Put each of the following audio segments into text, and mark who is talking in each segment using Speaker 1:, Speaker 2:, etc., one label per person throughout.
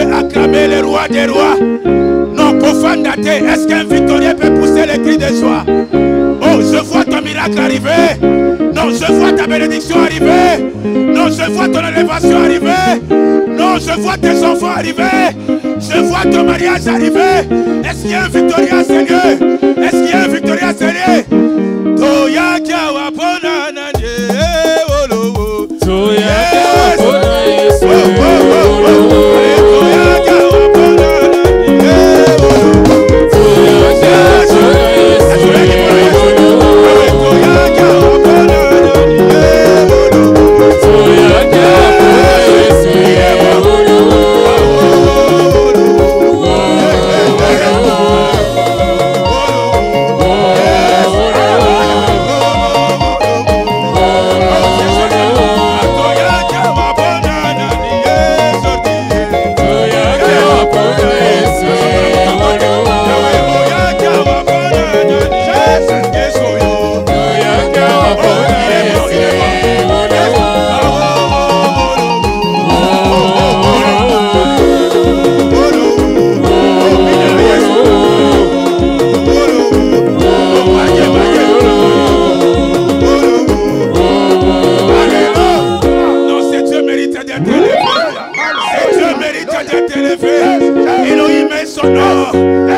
Speaker 1: veux acclamer le roi des rois. Non, Kofandate, est-ce qu'un victorieux peut pousser les cris de joie? Oh, je vois ton miracle arriver. Non, je vois ta bénédiction arriver. Non, je vois ton élévation arriver. Non, je vois tes enfants arriver. Je vois ton mariage arriver. Est-ce qu'il y a un victorieux Seigneur? Est-ce qu'il y a un victorieux Seigneur? Toya Kiawa Ponanande. Toya Kiawa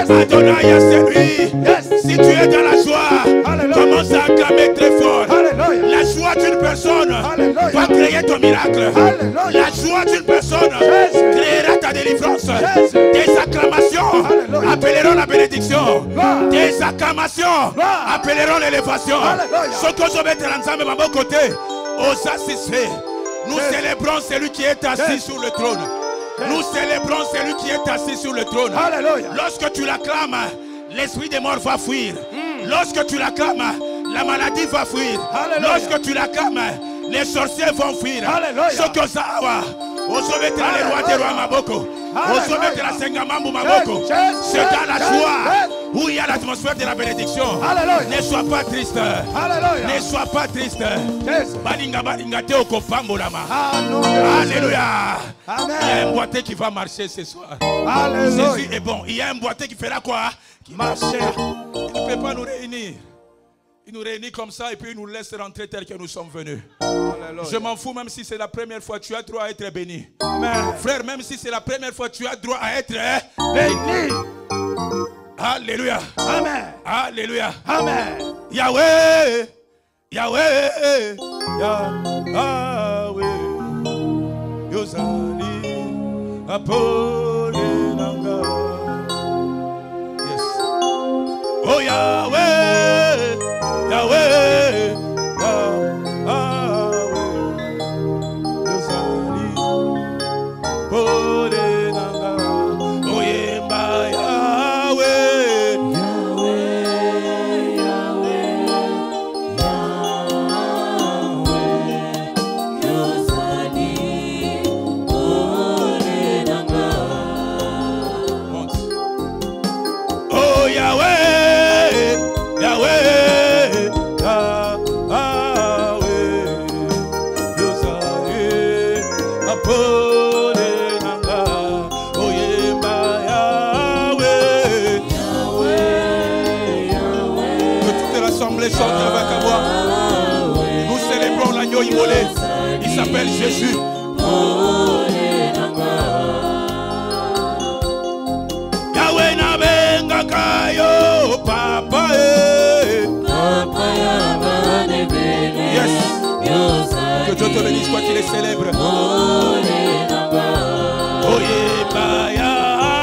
Speaker 1: Adonai, c'est lui. Si tu es dans la joie, commence à acclamer très fort. La joie d'une personne va créer ton miracle. La joie d'une personne créera ta délivrance. Des acclamations appelleront la bénédiction. Des acclamations appelleront l'élévation. Ce que je vais être ensemble à mon côté, nous célébrons celui qui est assis sur le trône. Nous célébrons celui qui est assis sur le trône. Lorsque tu l'acclames, l'esprit des morts va fuir. Lorsque tu l'acclames, la maladie va fuir. Lorsque tu l'acclames, les sorciers vont fuir. C'est dans la joie où il y a l'atmosphère de la bénédiction. Ne sois pas triste. Ne sois pas triste. Alléluia. Il y a un boîtier qui va marcher ce soir. Jésus est bon. Il y a un boîtier qui fera quoi? Qui marchera. Il ne peut pas nous réunir. Il nous réunit comme ça et puis il nous laisse rentrer tel que nous sommes venus. Alléluia. Je m'en fous même si c'est la première fois, tu as droit à être béni. Amen. Frère, même si c'est la première fois, tu as droit à être béni. Alléluia. Amen. Alléluia. Amen. Yahweh. Yahweh. Yahweh. Yozali. Apole Nanga. Yes. Oh Yahweh. Yahweh, Yahweh, Yosali, Pode Nanga, Oyemba Yahweh, Yahweh, Yahweh, Yosali, Pode Nanga. Oh Yahweh, Yahweh. Chante avec moi. Nous célébrons l'agneau immolé. Il s'appelle Jésus. Yahweh na benga kayo papa yes. Que Dieu te bénisse quoi qu'il est célèbre. Yahweh.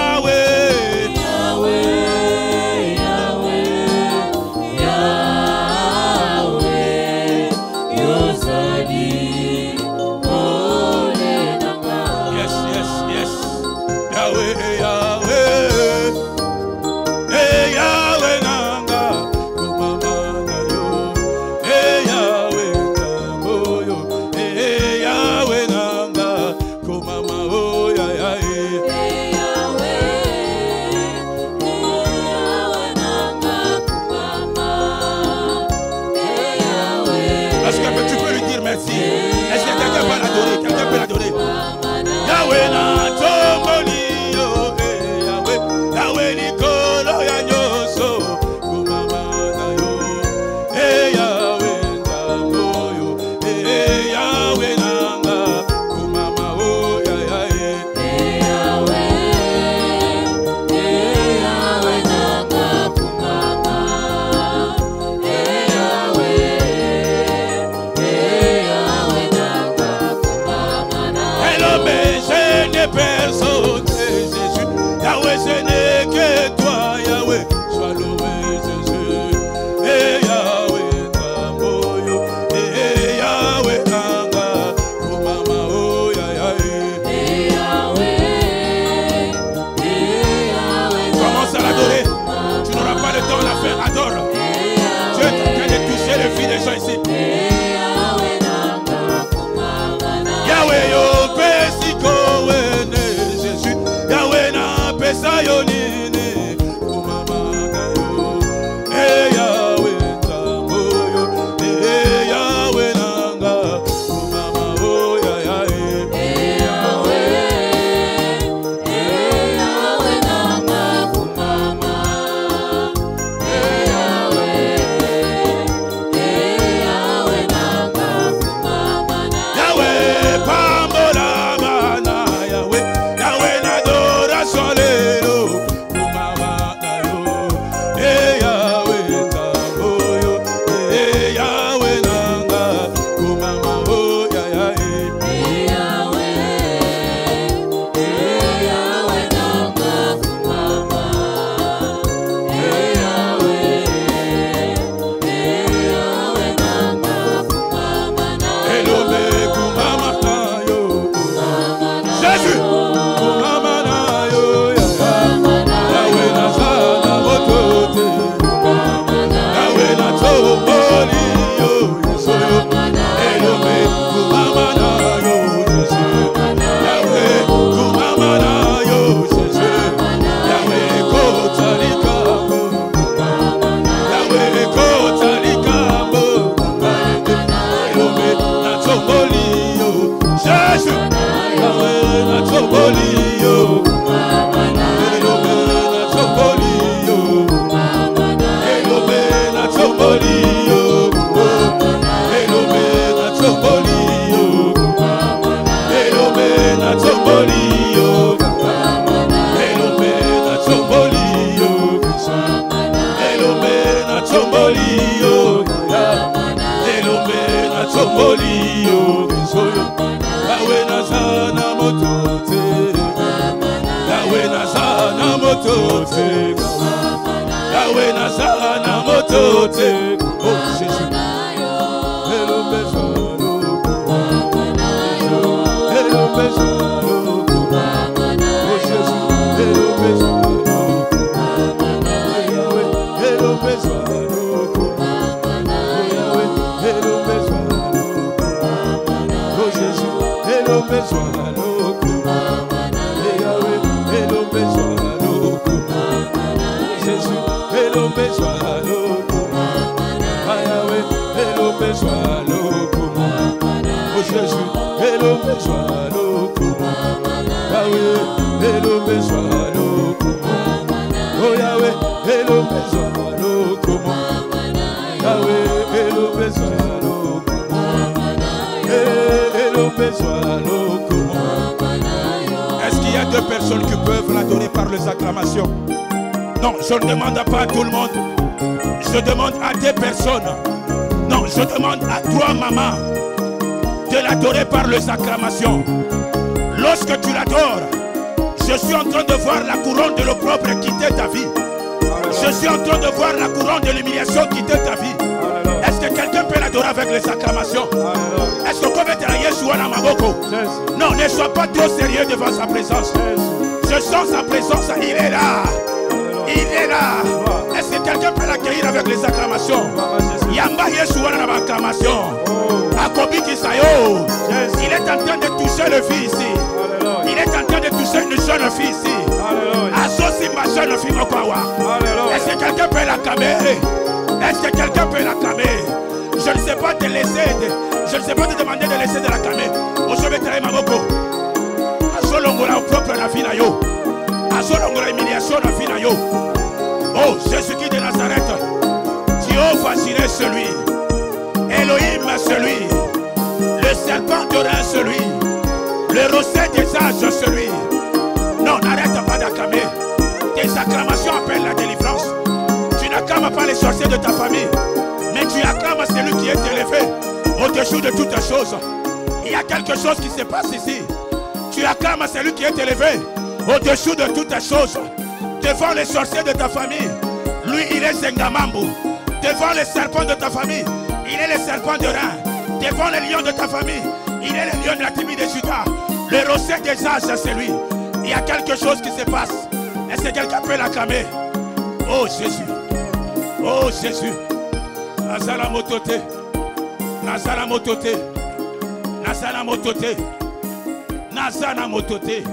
Speaker 1: Yahweh, ce n'est que toi, Yahweh. Sois loué, Jésus. Et Yahweh, Tamoyo. Et Yahweh, Nanga. Kumama, oh, Yahweh. Commence à l'adorer. Tu n'auras pas le temps de la faire. Adore. Dieu est en train de toucher les vies des gens ici. Yahweh, yo, Pesiko, Wene, Jésus. Yahweh, na, Pesayonine. Kumama, yo. Eh, Yahweh, Tamoyo. Eh, Yahweh, Nanga. Kumama, oh, Yahweh. Yahweh, Pambola, Bana, Yahweh. Yahweh, n'adoration, Lelo. Kumama, yo. Eh, Yahweh, Tamoyo. Eh, Yahweh, Nanga. Kumama, oh, Yahweh. Elome, Kumama, yo. Jésus, Kumama, yo. Yahweh, Nazana, Motote. Yahweh, Natoboli, yo. Elome, Kumama, yo. Yahweh, Kumama, yo. Yahweh, Kotalika, Yahweh, Kotalika, Elome, Natoboli, yo. Jésus, Yahweh, Natoboli, yo. Elome, Natoboli, yo. Elome, Natoboli, yo. Elome, Natoboli, yo. Elome, Natoboli, yo. Elome, Natoboli, yo. Elome, Natoboli, yo. Elome, Natoboli, yo. Yahweh, Nazana, Motote. Yahweh, Nazana, Motote. Yahweh, Nazana, Motote. Oh, Jésus. Elome, Zalo. Elome, Zalo. Oh, Jésus. Elome, Zalo. Yahweh, Elome, Zalo. Oh, Yahweh, Elome, Zalo. Oh, Jésus. Elome, Zalo. Yahweh, Elome, Zalo. Jésus, Elome, Zalo. Yahweh, Elome, Zalo. Oh, Jésus, Elome, Zalo. Yahweh, Elome, Zalo. Oh, Yahweh, Elome, Zalo. Yahweh, Elome, Zalo. Elome, Zalo. Est-ce qu'il y a deux personnes qui peuvent l'adorer par les acclamations? Non, je ne demande pas à tout le monde. Je demande à des personnes. Non, je demande à toi, maman, de l'adorer par les acclamations. Lorsque tu l'adores, je suis en train de voir la couronne de l'opprobre quitter ta vie. Je suis en train de voir la couronne de l'humiliation quitter ta vie. Est-ce que quelqu'un peut l'adorer avec les acclamations? Est-ce que comme tu as Yeshua dans ma boko? Non, ne sois pas trop sérieux devant sa présence. Je sens sa présence, il est là. Il est là. Est-ce que quelqu'un peut l'accueillir avec les acclamations? Yamba Yeshua dans l'acclamation. Akobi Kisayo. Il est en train de toucher le fils ici. Il est en train de toucher une jeune fille ici. Associe ma jeune fille Mokawa. Est-ce que quelqu'un peut l'acclamer? Est-ce que quelqu'un peut l'acclamer? Je ne sais pas te laisser. Je ne sais pas te demander de laisser de l'acclamer. Aujourd'hui, tu as ma boko. Azolongola au propre la vie na yo. Azolongola humiliation la vie na yo. Oh, Jésus-Christ de Nazareth. Jéhovah Jireh celui. Elohim celui. Le serpent d'Orient celui. Le rosset des âges celui. Non, n'arrête pas d'acclamer. Tes acclamations appellent la délivrance. Tu n'acclames pas les sorciers de ta famille, mais tu acclames celui qui est élevé au-dessus de toutes choses. Il y a quelque chose qui se passe ici. Tu acclames celui qui est élevé Au-dessous de toutes choses, devant les sorciers de ta famille, lui il est Zengamambu. Devant les serpents de ta famille, il est le serpent de rein. Devant les lions de ta famille, il est le lion de la tribu de Juda. Le rocher des âges, c'est lui. Il y a quelque chose qui se passe. Est-ce que quelqu'un peut l'acclamer? Oh Jésus. Oh Jésus. Nazala motote. Nazala motote. Nazala motote. Nazala motote.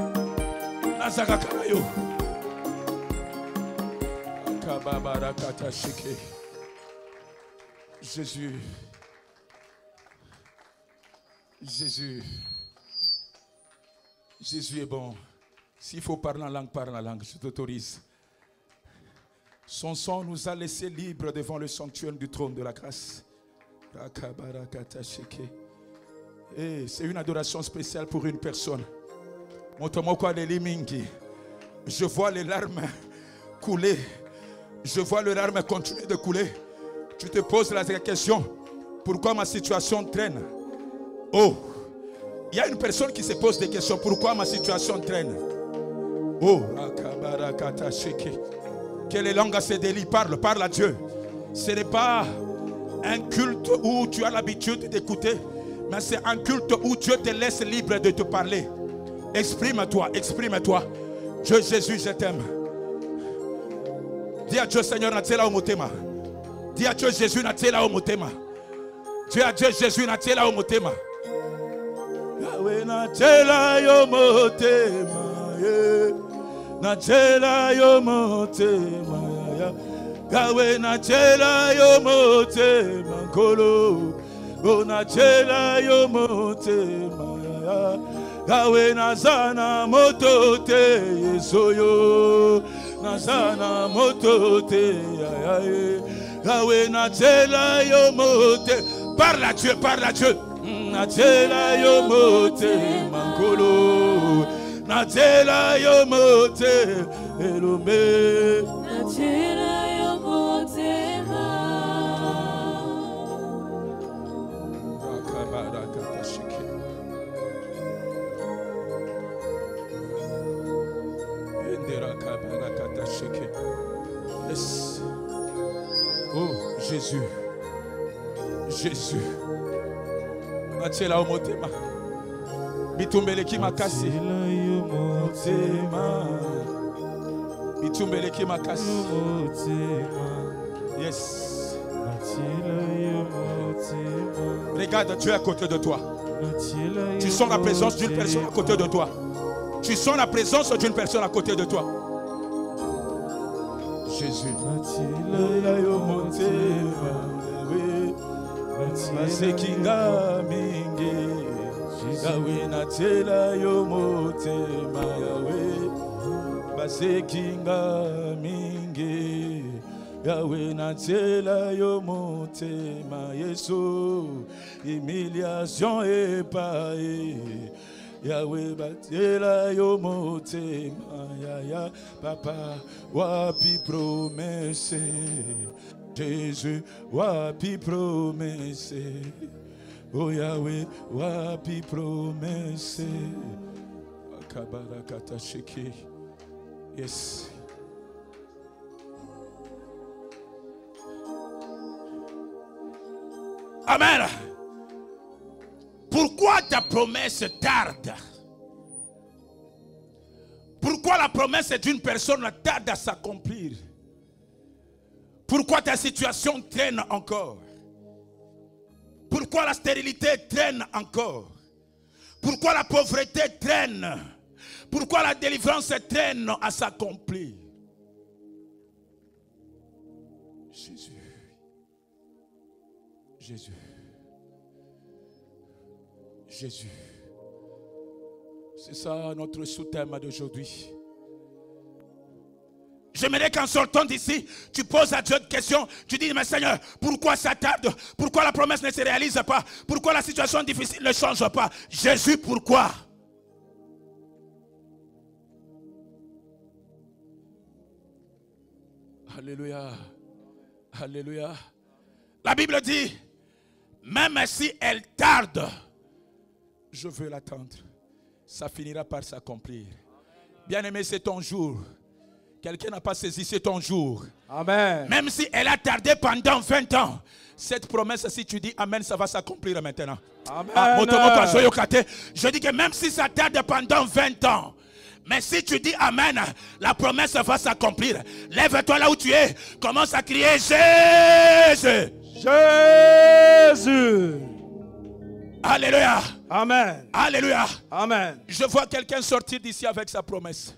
Speaker 1: Nazala kamayo. Kababarakata shike. Jésus. Jésus. Jésus est bon. S'il faut parler en langue, parle en langue. Je t'autorise. Son sang nous a laissés libres devant le sanctuaire du trône de la grâce. Et c'est une adoration spéciale pour une personne. Je vois les larmes couler. Je vois les larmes continuer de couler. Tu te poses la question, pourquoi ma situation traîne? Oh, il y a une personne qui se pose des questions, pourquoi ma situation traîne? Oh, que les langues se délient, parle à Dieu. Ce n'est pas un culte où tu as l'habitude d'écouter, mais c'est un culte où Dieu te laisse libre de te parler. Exprime-toi, exprime-toi. Dieu Jésus, je t'aime. Dis à Dieu Seigneur, natela au motema. Dis à Dieu Jésus, natela au motema. Dis à Dieu Jésus, natela au motema. Yahweh natela yo motema. Natela yo motema. Yahweh natela yo motema. Kolo. Oh natela yo motema. Yahweh nazana motote yesoyo. Nazana motote Yahweh natela yo mote. Parle à Dieu, parle à Dieu. Natela yo mote mankolo. Natela yo mote elombe. Natela yo mote Yes. Oh Jésus. Jésus. Natela omotema. Bitumbeleki makasi. Bitumbeleki makasi. Yes. Regarde, Dieu est à côté de toi. Tu sens la présence d'une personne à côté de toi. Tu sens la présence d'une personne à côté de toi. Jésus. Masekinga mingi Yahweh natela yo motema Yahweh Masekinga mingi Yahweh natela yo motema Yesu humiliation épaillée Yahweh batela yo motema Yaya papa wapi promesse Jésus wapi promesse Oh Yahweh wapi promesse Akabarakata shiki. Yes. Amen. Pourquoi ta promesse tarde? Pourquoi la promesse d'une personne tarde à s'accomplir? Pourquoi ta situation traîne encore? Pourquoi la stérilité traîne encore? Pourquoi la pauvreté traîne? Pourquoi la délivrance traîne à s'accomplir? Jésus. Jésus. Jésus. C'est ça notre sous-thème d'aujourd'hui. J'aimerais qu'en sortant d'ici, tu poses à Dieu une question. Tu dis, mais Seigneur, pourquoi ça tarde? Pourquoi la promesse ne se réalise pas? Pourquoi la situation difficile ne change pas? Jésus, pourquoi? Alléluia. Alléluia. La Bible dit, même si elle tarde, je veux l'attendre. Ça finira par s'accomplir. Bien-aimé, c'est ton jour. Quelqu'un n'a pas saisi, c'est ton jour.
Speaker 2: Amen.
Speaker 1: Même si elle a tardé pendant 20 ans, cette promesse, si tu dis Amen, ça va s'accomplir maintenant.
Speaker 2: Amen.
Speaker 1: Je dis que même si ça tarde pendant 20 ans, mais si tu dis Amen, la promesse va s'accomplir. Lève-toi là où tu es. Commence à crier Jésus.
Speaker 2: Jésus.
Speaker 1: Alléluia.
Speaker 2: Amen.
Speaker 1: Alléluia.
Speaker 2: Amen.
Speaker 1: Je vois quelqu'un sortir d'ici avec sa promesse.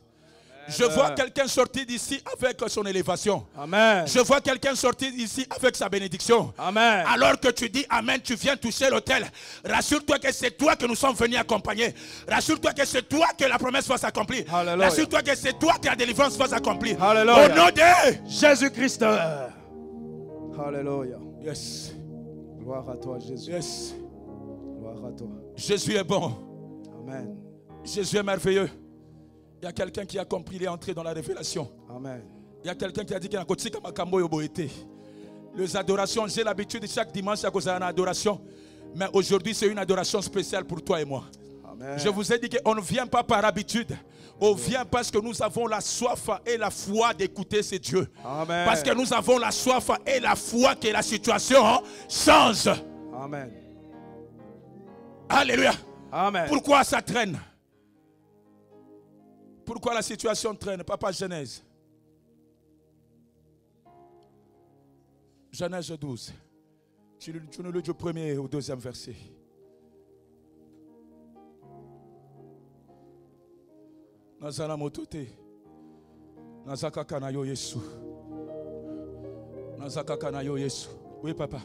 Speaker 1: Je vois quelqu'un sortir d'ici avec son élévation.
Speaker 2: Amen.
Speaker 1: Je vois quelqu'un sortir d'ici avec sa bénédiction.
Speaker 2: Amen.
Speaker 1: Alors que tu dis Amen, tu viens toucher l'autel. Rassure-toi que c'est toi que nous sommes venus accompagner. Rassure-toi que c'est toi que la promesse va s'accomplir. Rassure-toi que c'est toi que la délivrance va s'accomplir.
Speaker 2: Alléluia.
Speaker 1: Au nom de
Speaker 2: Jésus-Christ. Alléluia.
Speaker 1: Yes.
Speaker 2: Gloire à toi, Jésus.
Speaker 1: Yes.
Speaker 2: Gloire à toi.
Speaker 1: Jésus est bon.
Speaker 2: Amen.
Speaker 1: Jésus est merveilleux. Il y a quelqu'un qui a compris, il est entré dans la révélation.
Speaker 2: Amen.
Speaker 1: Il y a quelqu'un qui a dit qu'il y a un côté comme un cambo yoboété. Les adorations, j'ai l'habitude chaque dimanche à cause d'une adoration. Mais aujourd'hui, c'est une adoration spéciale pour toi et moi.
Speaker 2: Amen.
Speaker 1: Je vous ai dit qu'on ne vient pas par habitude. On vient parce que nous avons la soif et la foi d'écouter ces dieux.
Speaker 2: Amen.
Speaker 1: Parce que nous avons la soif et la foi que la situation change.
Speaker 2: Amen.
Speaker 1: Alléluia.
Speaker 2: Amen.
Speaker 1: Pourquoi ça traîne? Pourquoi la situation traîne? Papa, Genèse. Genèse 12. Tu nous lis du premier au deuxième verset. Nazala motote. Nazaka kanayo Yesu. Nazaka kanayo Yesu. Oui, papa.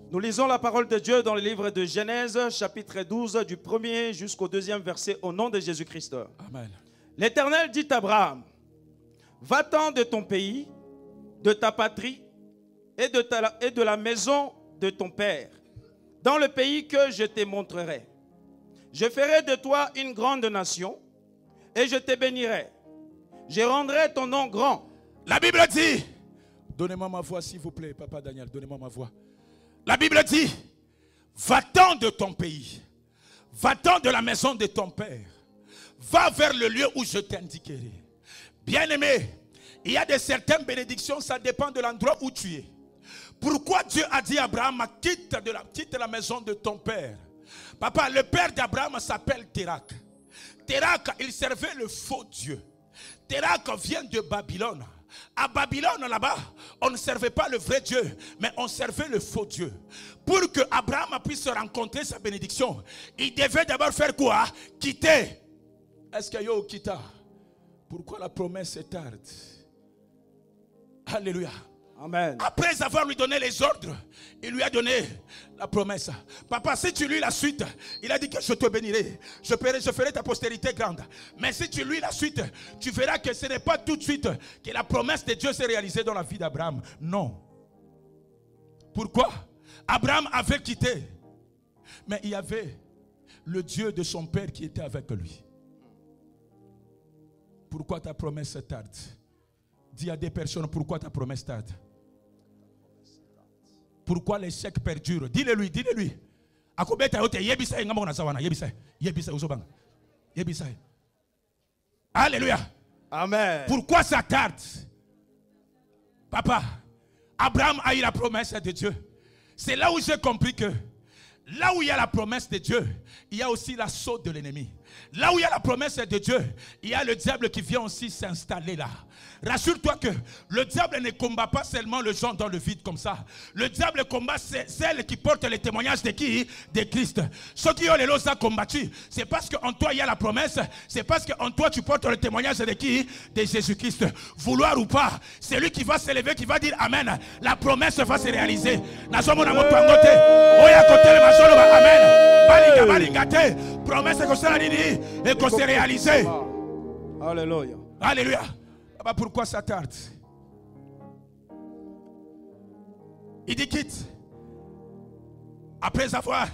Speaker 2: Nous lisons la parole de Dieu dans le livre de Genèse, chapitre 12, du 1er jusqu'au 2e verset, au nom de Jésus-Christ.
Speaker 1: Amen.
Speaker 2: L'Éternel dit à Abraham, va-t'en de ton pays, de ta patrie et de la maison de ton père, dans le pays que je te montrerai. Je ferai de toi une grande nation et je te bénirai. Je rendrai ton nom grand.
Speaker 1: La Bible dit, donnez-moi ma voix s'il vous plaît, papa Daniel, donnez-moi ma voix. La Bible dit, va-t'en de ton pays, va-t'en de la maison de ton père. Va vers le lieu où je t'indiquerai. Bien-aimé, il y a de certaines bénédictions, ça dépend de l'endroit où tu es. Pourquoi Dieu a dit à Abraham, quitte la maison de ton père? Papa, le père d'Abraham s'appelle Térak. Térak, il servait le faux Dieu. Térak vient de Babylone. À Babylone, là-bas, on ne servait pas le vrai Dieu, mais on servait le faux Dieu. Pour que Abraham puisse rencontrer sa bénédiction, il devait d'abord faire quoi? Quitter. Est-ce que yo quitta? Pourquoi la promesse est tarde? Alléluia.
Speaker 2: Amen.
Speaker 1: Après avoir lui donné les ordres, il lui a donné la promesse. Papa, si tu lis la suite, il a dit que je te bénirai. Je ferai ta postérité grande. Mais si tu lis la suite, tu verras que ce n'est pas tout de suite que la promesse de Dieu s'est réalisée dans la vie d'Abraham. Non. Pourquoi? Abraham avait quitté. Mais il y avait le Dieu de son père qui était avec lui. Pourquoi ta promesse tarde? Dis à des personnes, pourquoi ta promesse tarde? Pourquoi l'échec perdure? Dis-le-lui, dis-le-lui. Alléluia.
Speaker 2: Amen.
Speaker 1: Pourquoi ça tarde? Papa, Abraham a eu la promesse de Dieu. C'est là où j'ai compris que là où il y a la promesse de Dieu, il y a aussi l'assaut de l'ennemi. Là où il y a la promesse de Dieu, il y a le diable qui vient aussi s'installer là. Rassure-toi que le diable ne combat pas seulement les gens dans le vide comme ça. Le diable combat celles qui portent les témoignages de qui? De Christ. Ceux qui ont les lois combattus, c'est parce qu'en toi il y a la promesse, c'est parce qu'en toi tu portes le témoignage de qui? De Jésus-Christ. Vouloir ou pas, c'est lui qui va s'élever, qui va dire Amen. La promesse va se réaliser. Amen. Promesse que ça et qu'on s'est réalisé.
Speaker 2: Alléluia.
Speaker 1: Alléluia. Pourquoi ça tarde? Il dit quitte. Après avoir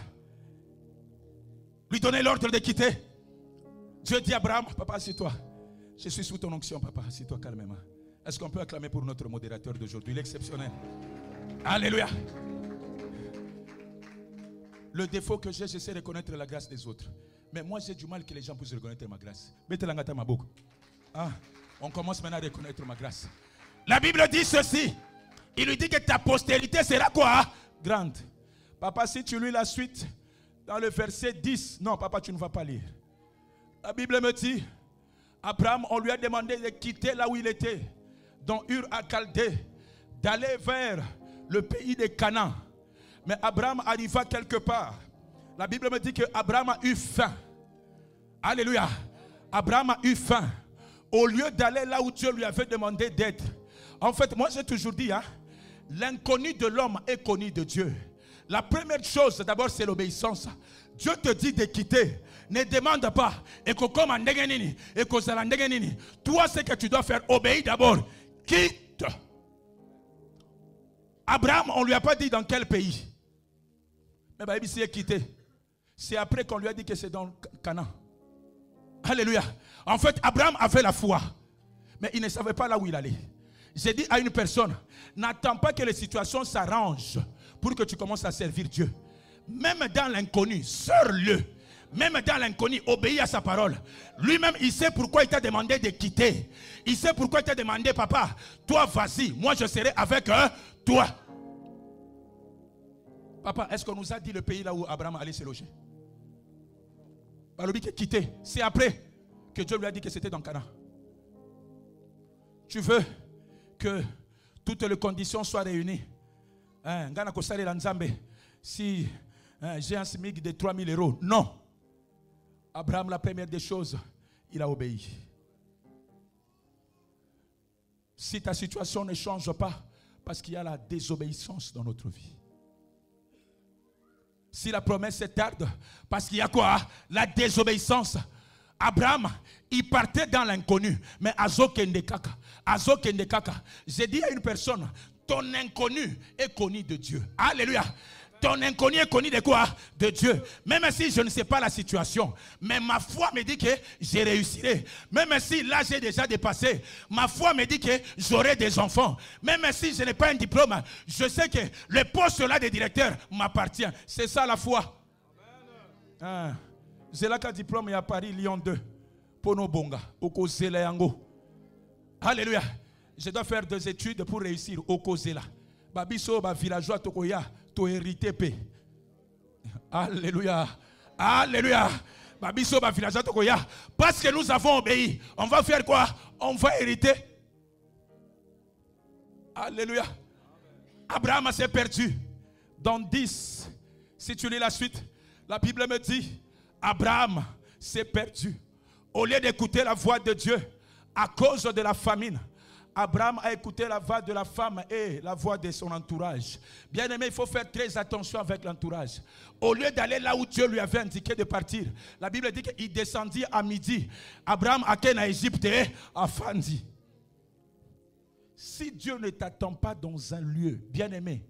Speaker 1: lui donné l'ordre de quitter, Dieu dit à Abraham, papa, assieds-toi. Je suis sous ton onction, papa, assieds-toi calmement. Est-ce qu'on peut acclamer pour notre modérateur d'aujourd'hui? Il est exceptionnel. Alléluia. Le défaut que j'ai, j'essaie de connaître la grâce des autres. Mais moi, j'ai du mal que les gens puissent reconnaître ma grâce. Ah, on commence maintenant à reconnaître ma grâce. La Bible dit ceci. Il lui dit que ta postérité sera quoi? Grande. Papa, si tu lis la suite, dans le verset 10. Non, papa, tu ne vas pas lire. La Bible me dit, Abraham, on lui a demandé de quitter là où il était, dans Ur à Chaldée, d'aller vers le pays de Canaan. Mais Abraham arriva quelque part. La Bible me dit que Abraham a eu faim. Alléluia. Abraham a eu faim. Au lieu d'aller là où Dieu lui avait demandé d'être. En fait, moi j'ai toujours dit, l'inconnu de l'homme est connu de Dieu. La première chose, d'abord, c'est l'obéissance. Dieu te dit de quitter. Ne demande pas. Toi, ce que tu dois faire, obéis d'abord. Quitte. Abraham, on ne lui a pas dit dans quel pays. Mais il s'est quitté. C'est après qu'on lui a dit que c'est dans Canaan. Alléluia. En fait, Abraham avait la foi. Mais il ne savait pas là où il allait. J'ai dit à une personne, n'attends pas que les situations s'arrangent pour que tu commences à servir Dieu. Même dans l'inconnu, sors-le. Même dans l'inconnu, obéis à sa parole. Lui-même, il sait pourquoi il t'a demandé de quitter. Il sait pourquoi il t'a demandé, papa, toi vas-y, moi je serai avec toi. Papa, est-ce qu'on nous a dit le pays là où Abraham allait se loger? Alors, quitter. C'est après que Dieu lui a dit que c'était dans Canaan. Tu veux que toutes les conditions soient réunies. Si j'ai un SMIC de 3 000 euros, non. Abraham, la première des choses, il a obéi. Si ta situation ne change pas, parce qu'il y a la désobéissance dans notre vie. Si la promesse est tarde, parce qu'il y a quoi? La désobéissance. Abraham, il partait dans l'inconnu. Mais Azokendekaka. J'ai dit à une personne, ton inconnu est connu de Dieu. Alléluia. Ton inconnu est connu de quoi? De Dieu. Même si je ne sais pas la situation, mais ma foi me dit que je réussirai. Même si là j'ai déjà dépassé, ma foi me dit que j'aurai des enfants. Même si je n'ai pas un diplôme, je sais que le poste là de directeur m'appartient. C'est ça la foi. J'ai là qu'un diplôme à Paris, Lyon 2. Pono Bonga. Alléluia. Je dois faire 2 études pour réussir. Okozela. Babiso, villageois, Tokoya. Hérité paix. Alléluia. Alléluia. Parce que nous avons obéi, on va faire quoi? On va hériter. Alléluia. Abraham s'est perdu. Dans 10, si tu lis la suite, la Bible me dit, Abraham s'est perdu. Au lieu d'écouter la voix de Dieu, à cause de la famine, Abraham a écouté la voix de la femme et la voix de son entourage. Bien aimé, il faut faire très attention avec l'entourage. Au lieu d'aller là où Dieu lui avait indiqué de partir, la Bible dit qu'il descendit à midi. Abraham a quitté l'Égypte et a fandi. Si Dieu ne t'attend pas dans un lieu, bien aimé,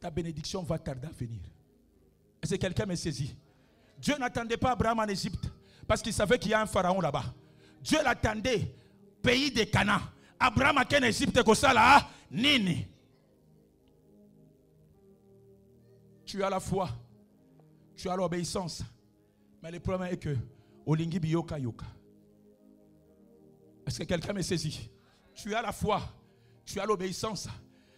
Speaker 1: ta bénédiction va tarder à venir. Est-ce que quelqu'un me saisit? Dieu n'attendait pas Abraham en Égypte parce qu'il savait qu'il y a un pharaon là-bas. Dieu l'attendait, pays de Canaan. Abraham a quitté l'Égypte comme ça là, nini. Tu as la foi, tu as l'obéissance, mais le problème est que olingi biyoka yoka. Est-ce que quelqu'un me saisit? Tu as la foi, tu as l'obéissance,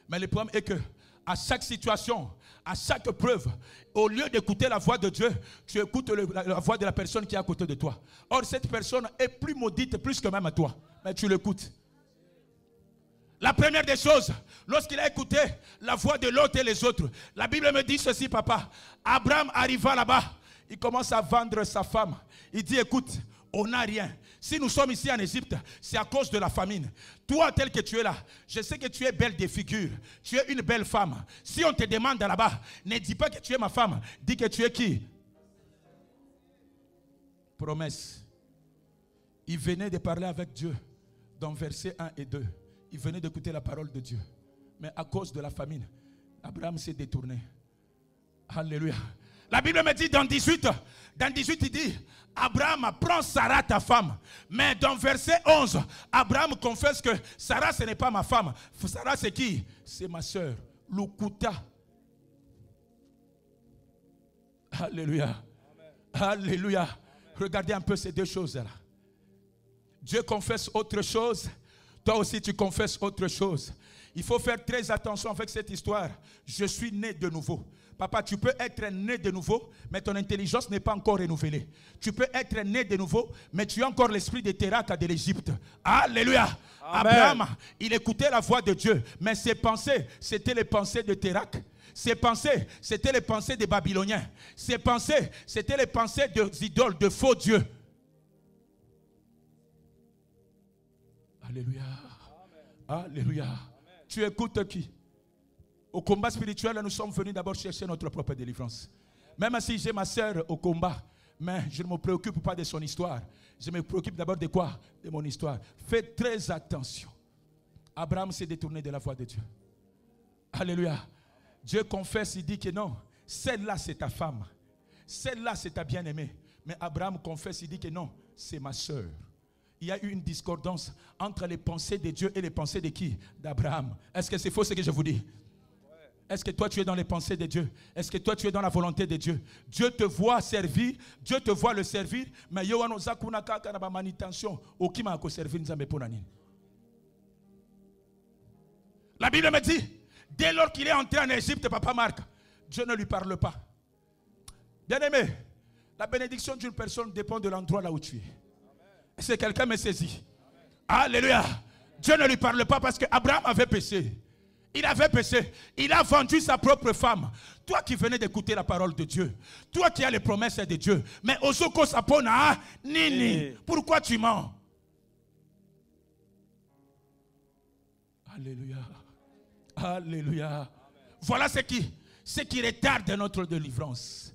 Speaker 1: mais le problème est que à chaque situation, à chaque preuve, au lieu d'écouter la voix de Dieu, tu écoutes la voix de la personne qui est à côté de toi. Or, cette personne est plus maudite, plus que même à toi, mais tu l'écoutes. La première des choses, lorsqu'il a écouté la voix de l'autre et les autres, la Bible me dit ceci, papa. Abraham arriva là-bas, il commence à vendre sa femme. Il dit, écoute, on n'a rien. Si nous sommes ici en Égypte, c'est à cause de la famine. Toi, tel que tu es là, je sais que tu es belle de figure. Tu es une belle femme. Si on te demande là-bas, ne dis pas que tu es ma femme. Dis que tu es qui? Promesse. Il venait de parler avec Dieu dans versets 1 et 2. Il venait d'écouter la parole de Dieu. Mais à cause de la famine, Abraham s'est détourné. Alléluia. La Bible me dit dans 18, il dit, Abraham prend Sarah ta femme. Mais dans verset 11, Abraham confesse que Sarah ce n'est pas ma femme. Sarah c'est qui? C'est ma soeur. Lukuta. Alléluia. Amen. Alléluia. Amen. Regardez un peu ces deux choses-là. Dieu confesse autre chose. Toi aussi, tu confesses autre chose. Il faut faire très attention avec cette histoire. Je suis né de nouveau. Papa, tu peux être né de nouveau, mais ton intelligence n'est pas encore renouvelée. Tu peux être né de nouveau, mais tu as encore l'esprit de Teraka de l'Égypte. Alléluia. Amen. Abraham, il écoutait la voix de Dieu, mais ses pensées, c'était les pensées de Terak. Ses pensées, c'était les pensées des Babyloniens. Ses pensées, c'était les pensées des idoles, de faux dieux. Alléluia. Amen. Alléluia. Amen. Tu écoutes qui? Au combat spirituel, nous sommes venus d'abord chercher notre propre délivrance. Même si j'ai ma sœur au combat, mais je ne me préoccupe pas de son histoire. Je me préoccupe d'abord de quoi? De mon histoire. Faites très attention. Abraham s'est détourné de la voie de Dieu. Alléluia. Dieu confesse, il dit que non, celle-là c'est ta femme. Celle-là c'est ta bien-aimée. Mais Abraham confesse, il dit que non, c'est ma sœur. Il y a eu une discordance entre les pensées de Dieu et les pensées de qui? D'Abraham. Est-ce que c'est faux ce que je vous dis? Est-ce que toi tu es dans les pensées de Dieu? Est-ce que toi tu es dans la volonté de Dieu? Dieu te voit servir, Dieu te voit le servir, mais yo wano zakuna kaka na ba manutention okima ko servir nzambe pona nini. La Bible me dit, dès lors qu'il est entré en Égypte, Papa Marc, Dieu ne lui parle pas. Bien-aimé, la bénédiction d'une personne dépend de l'endroit là où tu es. C'est quelqu'un me saisit. Alléluia. Dieu ne lui parle pas parce qu'Abraham avait péché. Il avait péché. Il a vendu sa propre femme. Toi qui venais d'écouter la parole de Dieu. Toi qui as les promesses de Dieu. Mais Osoko Sapona, Nini, pourquoi tu mens? Alléluia. Alléluia. Amen. Voilà ce qui retarde notre délivrance.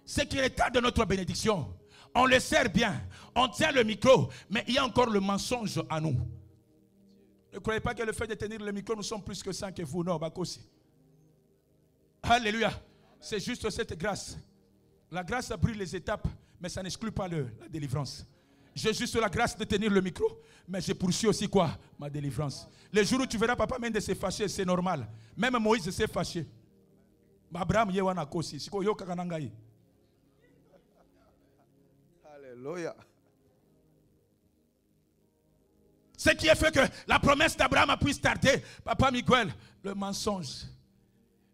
Speaker 1: Ce qui retarde notre bénédiction. On le sert bien. On tient le micro. Mais il y a encore le mensonge à nous. Ne croyez pas que le fait de tenir le micro, nous sommes plus que ça que vous. Non, Bakosi. Alléluia. C'est juste cette grâce. La grâce brûle les étapes, mais ça n'exclut pas la délivrance. J'ai juste la grâce de tenir le micro, mais je poursuis aussi quoi? Ma délivrance. Les jours où tu verras Papa Mende s'est fâché, c'est normal. Même Moïse s'est fâché. Abraham yewana kosi. Siko yo kakanangai. Alléluia. Ce qui a fait que la promesse d'Abraham puisse tarder. Papa Miguel, le mensonge.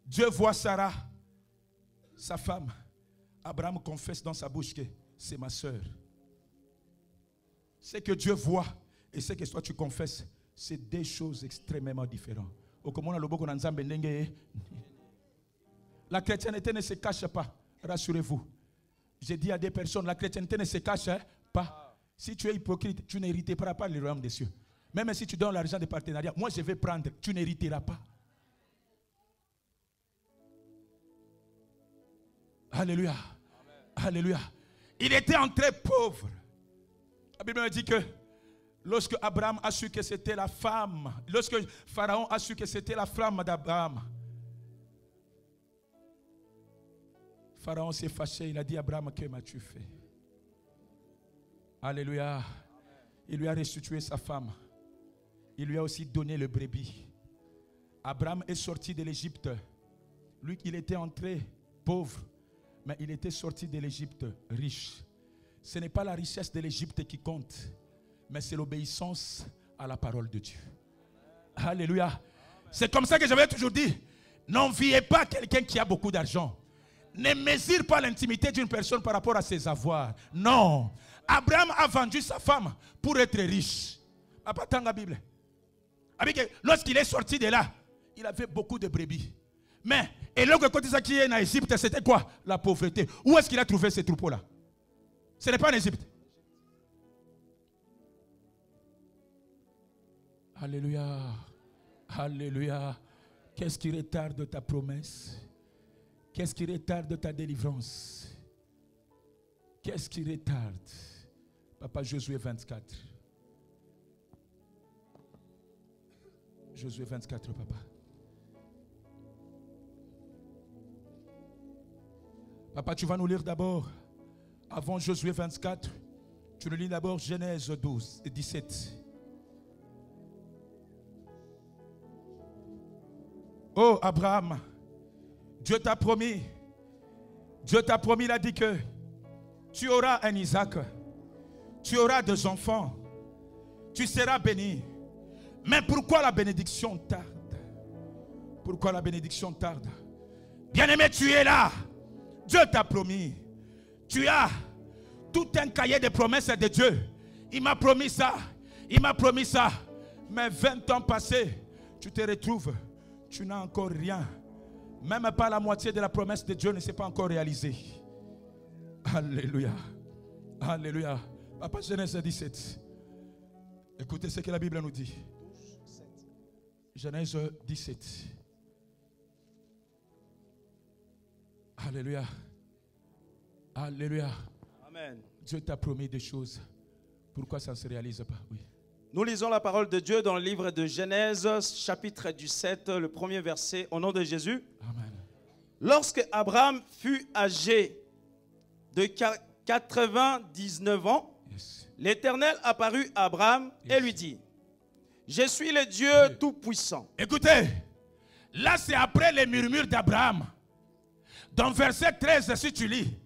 Speaker 1: Dieu voit Sarah, sa femme. Abraham confesse dans sa bouche que c'est ma sœur. Ce que Dieu voit et ce que toi tu confesses, c'est deux choses extrêmement différentes. La chrétienté ne se cache pas, rassurez-vous. J'ai dit à des personnes, la chrétienté ne se cache pas. Si tu es hypocrite, tu n'hériteras pas le royaume des cieux. Même si tu donnes l'argent de partenariat, moi je vais prendre, tu n'hériteras pas. Alléluia. Amen. Alléluia. Il était entré pauvre. La Bible me dit que lorsque Abraham a su que c'était la femme, lorsque Pharaon a su que c'était la femme d'Abraham, Pharaon s'est fâché, il a dit à Abraham, que m'as-tu fait? Alléluia. Amen. Il lui a restitué sa femme. Il lui a aussi donné le brebis. Abraham est sorti de l'Égypte. Lui, il était entré pauvre, mais il était sorti de l'Égypte riche. Ce n'est pas la richesse de l'Égypte qui compte, mais c'est l'obéissance à la parole de Dieu. Alléluia. C'est comme ça que j'avais toujours dit. N'enviez pas quelqu'un qui a beaucoup d'argent. Ne mesure pas l'intimité d'une personne par rapport à ses avoirs. Non. Abraham a vendu sa femme pour être riche. Papa, tant la Bible. Lorsqu'il est sorti de là, il avait beaucoup de brebis. Mais, et l'autre côté qui est en Égypte, c'était quoi? La pauvreté. Où est-ce qu'il a trouvé ces troupeaux-là? Ce n'est pas en Égypte. Alléluia. Alléluia. Qu'est-ce qui retarde ta promesse? Qu'est-ce qui retarde ta délivrance? Qu'est-ce qui retarde? Papa, Josué 24. Josué 24, papa. Papa, tu vas nous lire d'abord, avant Josué 24, tu nous lis d'abord Genèse 12 et 17. Oh, Abraham, Dieu t'a promis, il a dit que tu auras un Isaac, tu auras des enfants. Tu seras béni. Mais pourquoi la bénédiction tarde? Pourquoi la bénédiction tarde? Bien-aimé, tu es là. Dieu t'a promis. Tu as tout un cahier de promesses de Dieu. Il m'a promis ça. Il m'a promis ça. Mais 20 ans passés, tu te retrouves. Tu n'as encore rien. Même pas la moitié de la promesse de Dieu ne s'est pas encore réalisée. Alléluia. Alléluia. Papa, Genèse 17. Écoutez ce que la Bible nous dit. Genèse 17. Alléluia. Alléluia.
Speaker 2: Amen.
Speaker 1: Dieu t'a promis des choses. Pourquoi ça ne se réalise pas? Oui.
Speaker 2: Nous lisons la parole de Dieu dans le livre de Genèse, chapitre 17, le premier verset, au nom de Jésus.
Speaker 1: Amen.
Speaker 2: Lorsque Abraham fut âgé de 99 ans,
Speaker 1: Yes.
Speaker 2: l'Éternel apparut à Abraham et lui dit, je suis le Dieu Tout-Puissant.
Speaker 1: Écoutez, là c'est après les murmures d'Abraham. Dans verset 13, si tu lis,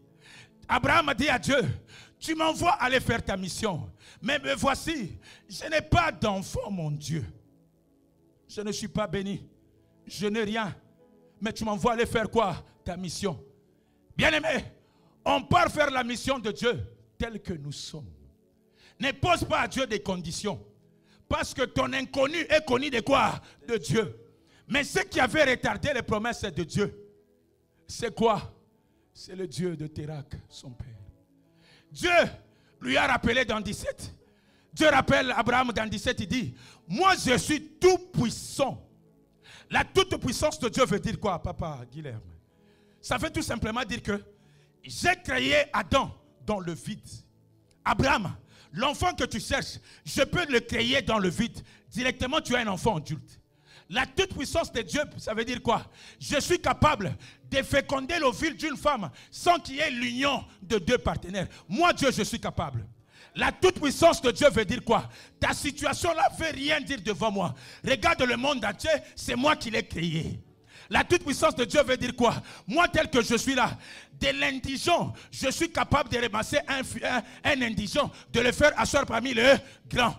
Speaker 1: Abraham a dit à Dieu, tu m'envoies aller faire ta mission. Mais me voici, je n'ai pas d'enfant, mon Dieu. Je ne suis pas béni. Je n'ai rien. Mais tu m'envoies aller faire quoi? Ta mission. Bien-aimé, on part faire la mission de Dieu telle que nous sommes. Ne pose pas à Dieu des conditions. Parce que ton inconnu est connu de quoi? De Dieu. Mais ce qui avait retardé les promesses de Dieu, c'est quoi? C'est le Dieu de Térak, son père. Dieu lui a rappelé dans 17. Dieu rappelle Abraham dans 17, il dit, moi je suis tout puissant. La toute puissance de Dieu veut dire quoi, papa Guilherme? Ça veut tout simplement dire que j'ai créé Adam dans le vide. Abraham, l'enfant que tu cherches, je peux le créer dans le vide. Directement, tu as un enfant adulte. La toute puissance de Dieu, ça veut dire quoi? Je suis capable de féconder l'ovule d'une femme sans qu'il y ait l'union de deux partenaires. Moi, Dieu, je suis capable. La toute puissance de Dieu veut dire quoi? Ta situation là ne veut rien dire devant moi. Regarde le monde entier, c'est moi qui l'ai créé. La toute puissance de Dieu veut dire quoi? Moi tel que je suis là, de l'indigent, je suis capable de ramasser un indigent, de le faire asseoir parmi les grands.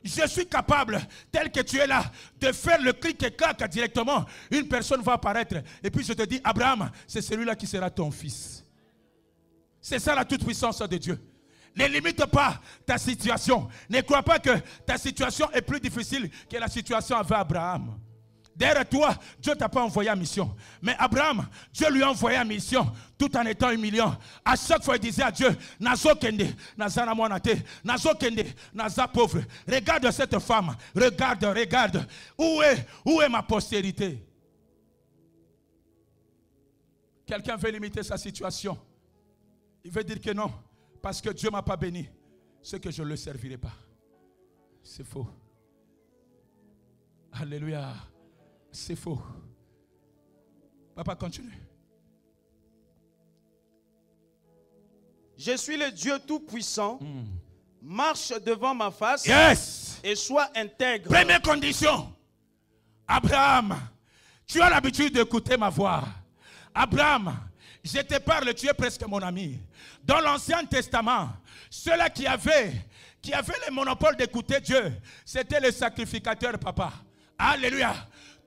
Speaker 1: Je suis capable, tel que tu es là, de faire le clic et clac directement. Une personne va apparaître. Et puis je te dis, Abraham, c'est celui-là qui sera ton fils. C'est ça la toute puissance de Dieu. Ne limite pas ta situation. Ne crois pas que ta situation est plus difficile que la situation avec Abraham. Derrière toi, Dieu ne t'a pas envoyé en mission. Mais Abraham, Dieu lui a envoyé en mission tout en étant humiliant. À chaque fois, il disait à Dieu, Nazo Kende, Nazana Monate, Nazo Kende, Naza pauvre. Regarde cette femme, regarde. Où est ma postérité? Quelqu'un veut limiter sa situation. Il veut dire que non, parce que Dieu ne m'a pas béni, c'est que je ne le servirai pas. C'est faux. Alléluia. C'est faux. Papa, continue.
Speaker 2: Je suis le Dieu Tout-Puissant. Marche devant ma face.
Speaker 1: Yes.
Speaker 2: Et sois intègre.
Speaker 1: Première condition. Abraham, tu as l'habitude d'écouter ma voix. Abraham, je te parle, tu es presque mon ami. Dans l'Ancien Testament, ceux-là qui avaient le monopole d'écouter Dieu, c'était les sacrificateurs, papa. Alléluia.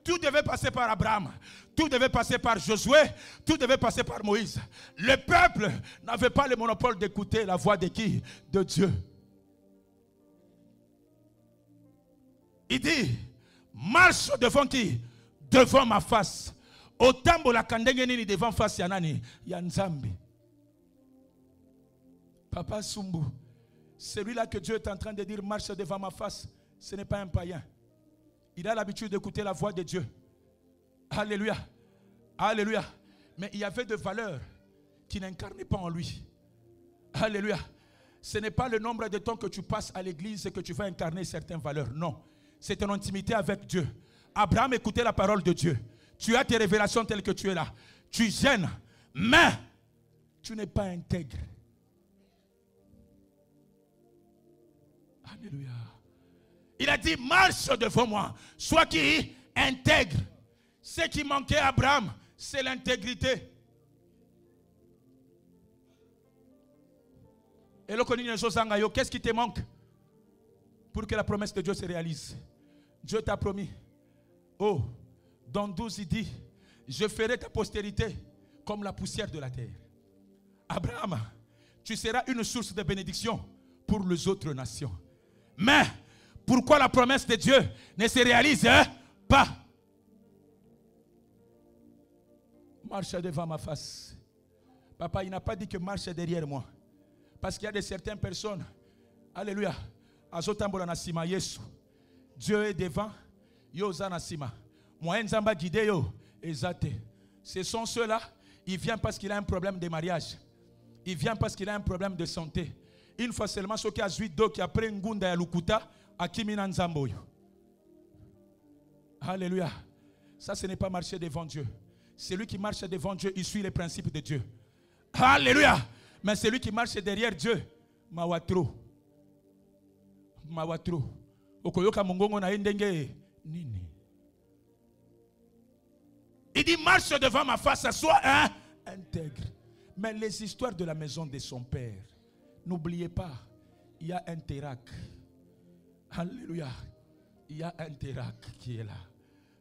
Speaker 1: Tout devait passer par Abraham. Tout devait passer par Josué. Tout devait passer par Moïse. Le peuple n'avait pas le monopole d'écouter la voix de qui? De Dieu. Il dit, marche devant qui? Devant ma face. Otambo la kandengeni devant face yanani yanzambi. Papa Sumbu, celui-là que Dieu est en train de dire marche devant ma face, ce n'est pas un païen. Il a l'habitude d'écouter la voix de Dieu. Alléluia. Alléluia. Mais il y avait des valeurs qui n'incarnaient pas en lui. Alléluia. Ce n'est pas le nombre de temps que tu passes à l'église que tu vas incarner certaines valeurs. Non. C'est ton intimité avec Dieu. Abraham écoutait la parole de Dieu. Tu as tes révélations telles que tu es là. Tu gênes. Mais tu n'es pas intègre. Alléluia. Il a dit, marche devant moi. Sois qui? Intègre. Ce qui manquait à Abraham, c'est l'intégrité. Et le qu'est-ce qui te manque? pour que la promesse de Dieu se réalise. Dieu t'a promis. Oh, dans 12, il dit, je ferai ta postérité comme la poussière de la terre. Abraham, tu seras une source de bénédiction pour les autres nations. Mais, pourquoi la promesse de Dieu ne se réalise pas? Marche devant ma face. Papa, il n'a pas dit que marche derrière moi. Parce qu'il y a de certaines personnes, alléluia, Dieu est devant, yo zanasima. Moi, nzamba guidé yo, ezate. Ce sont ceux-là, ils viennent parce qu'il a un problème de mariage. Il vient parce qu'il a un problème de santé. Une fois seulement, ceux qui a 8 d'eau, qui a pris un gunda ya lukuta, akimina nzamboyo. Alléluia. Ça, ce n'est pas marcher devant Dieu. Celui qui marche devant Dieu, il suit les principes de Dieu. Alléluia. Mais celui qui marche derrière Dieu, mawatro. Mawatro. Okoyoka mongongo na indenge nini. Il dit marche devant ma face, sois intègre. Mais les histoires de la maison de son père, n'oubliez pas, il y a un Térak. Alléluia. Il y a un Térak qui est là.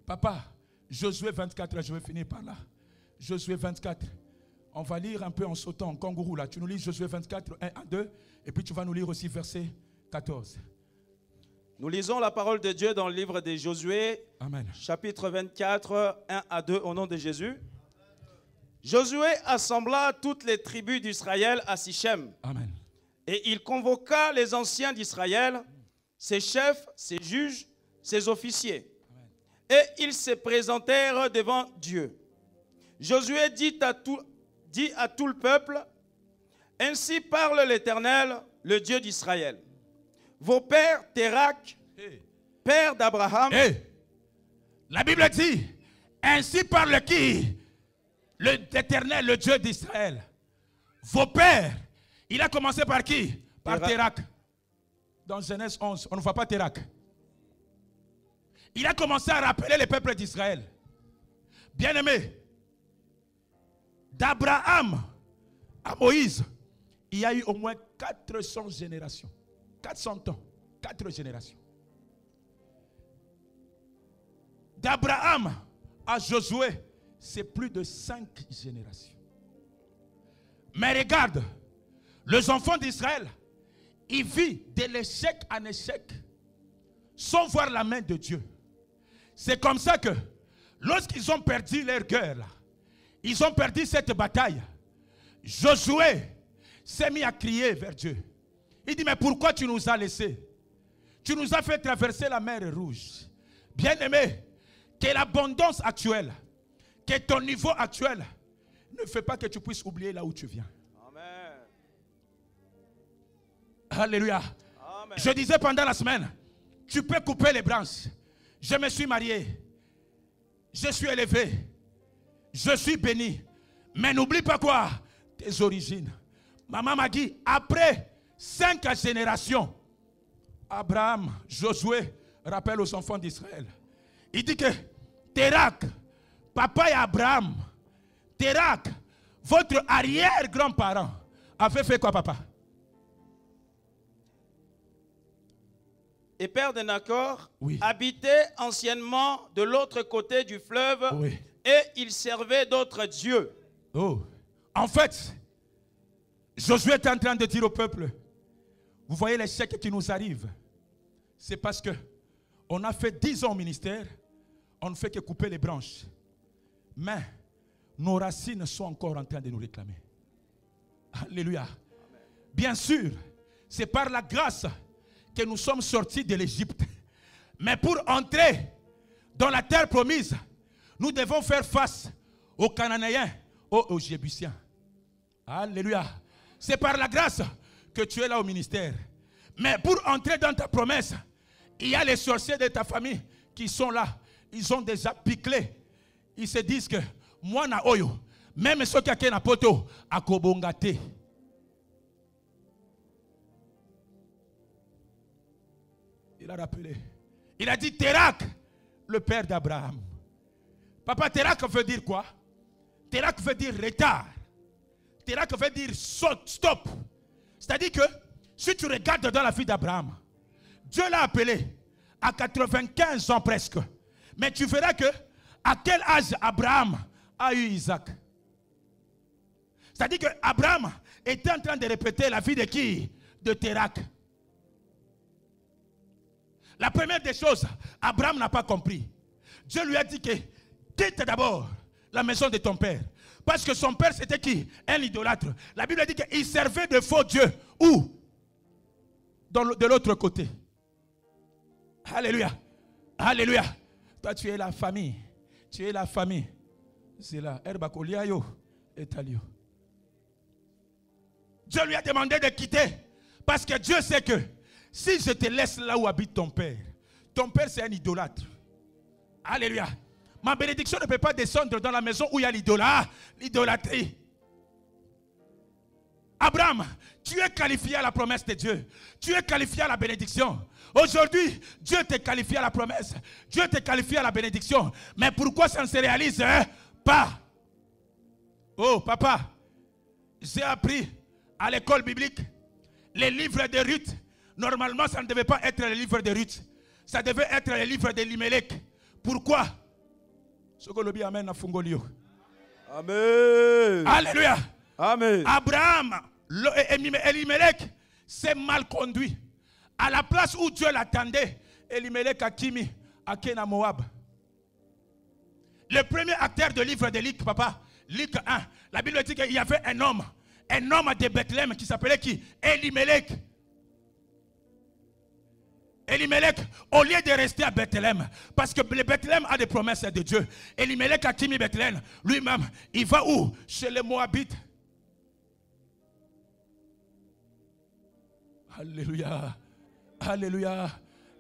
Speaker 1: Papa, Josué 24, je vais finir par là. Josué 24. On va lire un peu en sautant en kangourou là. Tu nous lis Josué 24, 1 à 2. Et puis tu vas nous lire aussi verset 14.
Speaker 2: Nous lisons la parole de Dieu dans le livre de Josué,
Speaker 1: Amen.
Speaker 2: Chapitre 24, 1 à 2, au nom de Jésus. Josué assembla toutes les tribus d'Israël à Sichem.
Speaker 1: Amen.
Speaker 2: Et il convoqua les anciens d'Israël, ses chefs, ses juges, ses officiers. Amen. Et ils se présentèrent devant Dieu. Josué dit à tout le peuple, « Ainsi parle l'Éternel, le Dieu d'Israël. Vos pères, Térak, père d'Abraham. »
Speaker 1: La Bible dit, « Ainsi parle qui? L'Éternel, le Dieu d'Israël. Vos pères. » Il a commencé par qui? Par Térak. Dans Genèse 11, on ne voit pas Térak. Il a commencé à rappeler les peuples d'Israël. Bien-aimés, d'Abraham à Moïse, il y a eu au moins 400 générations. 400 ans. 4 générations. D'Abraham à Josué, c'est plus de 5 générations. Mais regarde, les enfants d'Israël, ils vivent de l'échec en échec sans voir la main de Dieu. C'est comme ça que lorsqu'ils ont perdu leur guerre, ils ont perdu cette bataille, Josué s'est mis à crier vers Dieu. Il dit, mais pourquoi tu nous as laissés? Tu nous as fait traverser la mer Rouge. Bien-aimé, que l'abondance actuelle, que ton niveau actuel ne fait pas que tu puisses oublier là où tu viens.
Speaker 2: Amen.
Speaker 1: Alléluia. Amen. Je disais pendant la semaine, tu peux couper les branches. Je me suis marié. Je suis élevé. Je suis béni. Mais n'oublie pas quoi? Tes origines. Maman m'a dit, après 5 générations, Abraham, Josué, rappelle aux enfants d'Israël. Il dit que Térak, papa et Abraham, Térak, votre arrière-grand-parent, avait fait quoi, papa?
Speaker 2: Et père de Nacor,
Speaker 1: oui,
Speaker 2: habitait anciennement de l'autre côté du fleuve, oui, et il servait d'autres dieux.
Speaker 1: Oh. En fait, Josué est en train de dire au peuple, vous voyez l'échec qui nous arrive, c'est parce que on a fait 10 ans au ministère, on ne fait que couper les branches. Mais nos racines sont encore en train de nous réclamer. Alléluia. Amen. Bien sûr, c'est par la grâce que nous sommes sortis de l'Égypte. Mais pour entrer dans la terre promise, nous devons faire face aux Cananéens, aux Jébusiens. Alléluia. C'est par la grâce que tu es là au ministère. Mais pour entrer dans ta promesse, il y a les sorciers de ta famille qui sont là. Ils ont déjà piclé. Ils se disent que moi na oyo, même ceux qui ont na poto, à kobongate. Il a rappelé. Il a dit Térak, le père d'Abraham. Papa, Térak veut dire quoi? Térak veut dire retard. Térak veut dire stop. C'est-à-dire que si tu regardes dans la vie d'Abraham, Dieu l'a appelé à 95 ans presque. Mais tu verras que à quel âge Abraham a eu Isaac. C'est-à-dire qu'Abraham était en train de répéter la vie de qui? De Térak. La première des choses, Abraham n'a pas compris. Dieu lui a dit que quitte d'abord la maison de ton père. Parce que son père c'était qui? Un idolâtre. La Bible dit qu'il servait de faux dieux. Où? De l'autre côté. Alléluia. Alléluia. Toi tu es la famille. Tu es la famille. C'est là. Dieu lui a demandé de quitter. Parce que Dieu sait que si je te laisse là où habite ton père c'est un idolâtre. Alléluia. Ma bénédiction ne peut pas descendre dans la maison où il y a l'idolâtrie. Abraham, tu es qualifié à la promesse de Dieu. Tu es qualifié à la bénédiction. Aujourd'hui, Dieu te qualifie à la promesse. Dieu te qualifie à la bénédiction. Mais pourquoi ça ne se réalise pas? Oh, papa, j'ai appris à l'école biblique les livres de Ruth. Normalement, ça ne devait pas être les livres de Ruth. Ça devait être les livres de Limelech. Pourquoi?
Speaker 2: Amen.
Speaker 1: Alléluia.
Speaker 2: Amen.
Speaker 1: Abraham, Elimelech s'est mal conduit. À la place où Dieu l'attendait, Elimelech a Kimi, à Kena Moab. Le premier acteur de livre de Luc, papa, Luc 1, la Bible dit qu'il y avait un homme de Bethléem qui s'appelait qui? Elimelech. Elimelech, au lieu de rester à Bethléem, parce que le Bethléem a des promesses de Dieu. Elimelech a Kimi Bethléem, lui-même, il va où? Chez les Moabites. Alléluia. Alléluia.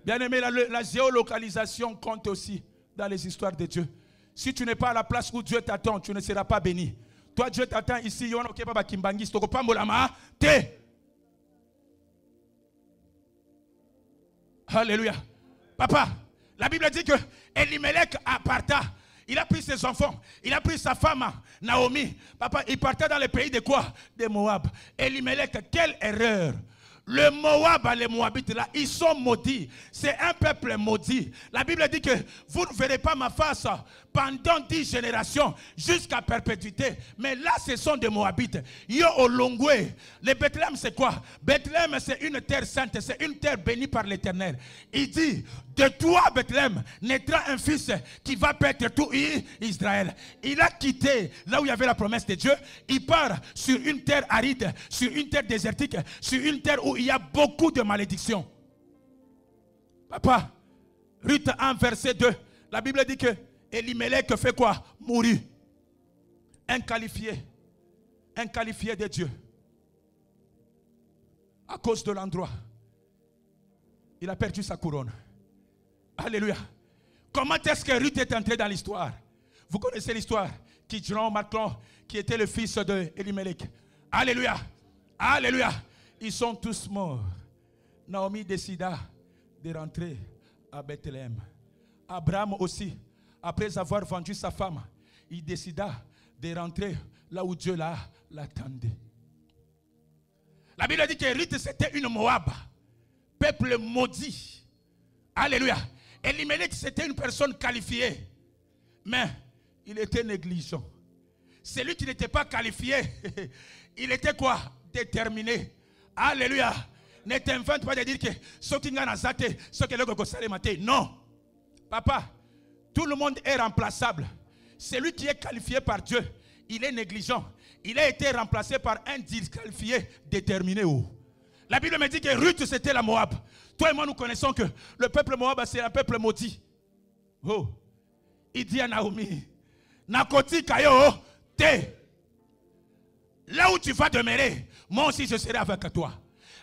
Speaker 1: Bien aimé, la géolocalisation compte aussi dans les histoires de Dieu. Si tu n'es pas à la place où Dieu t'attend, tu ne seras pas béni. Toi, Dieu t'attend ici. Alléluia. Papa, la Bible dit que Elimelech parta. Il a pris ses enfants. Il a pris sa femme, Naomi. Papa, il partait dans le pays de quoi? De Moab. Elimelech, quelle erreur. Le Moab, les Moabites là, ils sont maudits. C'est un peuple maudit. La Bible dit que vous ne verrez pas ma face pendant 10 générations jusqu'à perpétuité. Mais là, ce sont des Moabites. Yo Olongwe. Le Bethléem, c'est quoi? Bethléem, c'est une terre sainte. C'est une terre bénie par l'Éternel. Il dit, de toi, Bethléem, naîtra un fils qui va perdre tout Israël. Il a quitté là où il y avait la promesse de Dieu. Il part sur une terre aride, sur une terre désertique, sur une terre où il y a beaucoup de malédictions. Papa, Ruth 1, verset 2, la Bible dit que Elimelech fait quoi? Mourir. Inqualifié de Dieu. À cause de l'endroit, il a perdu sa couronne. Alléluia. Comment est-ce que Ruth est entrée dans l'histoire? Vous connaissez l'histoire. Kidron, Maclon, qui était le fils de Elimelech. Alléluia. Alléluia. Ils sont tous morts. Naomi décida de rentrer à Bethléem. Abraham aussi, après avoir vendu sa femme, il décida de rentrer là où Dieu l'attendait. La Bible dit que Ruth c'était une Moab, peuple maudit. Alléluia. Elimelech c'était une personne qualifiée, mais il était négligent. Celui qui n'était pas qualifié, il était quoi? Déterminé. Alléluia. Ne t'invente pas de dire que ce qui n'a pas été, ce qui est non. Papa, tout le monde est remplaçable. Celui qui est qualifié par Dieu, il est négligent. Il a été remplacé par un disqualifié déterminé. La Bible me dit que Ruth c'était la Moab. Toi et moi nous connaissons que le peuple Moab c'est un peuple maudit. Oh, il dit à Naomi, Nakoti Kayo, te. Là où tu vas demeurer, moi aussi je serai avec toi.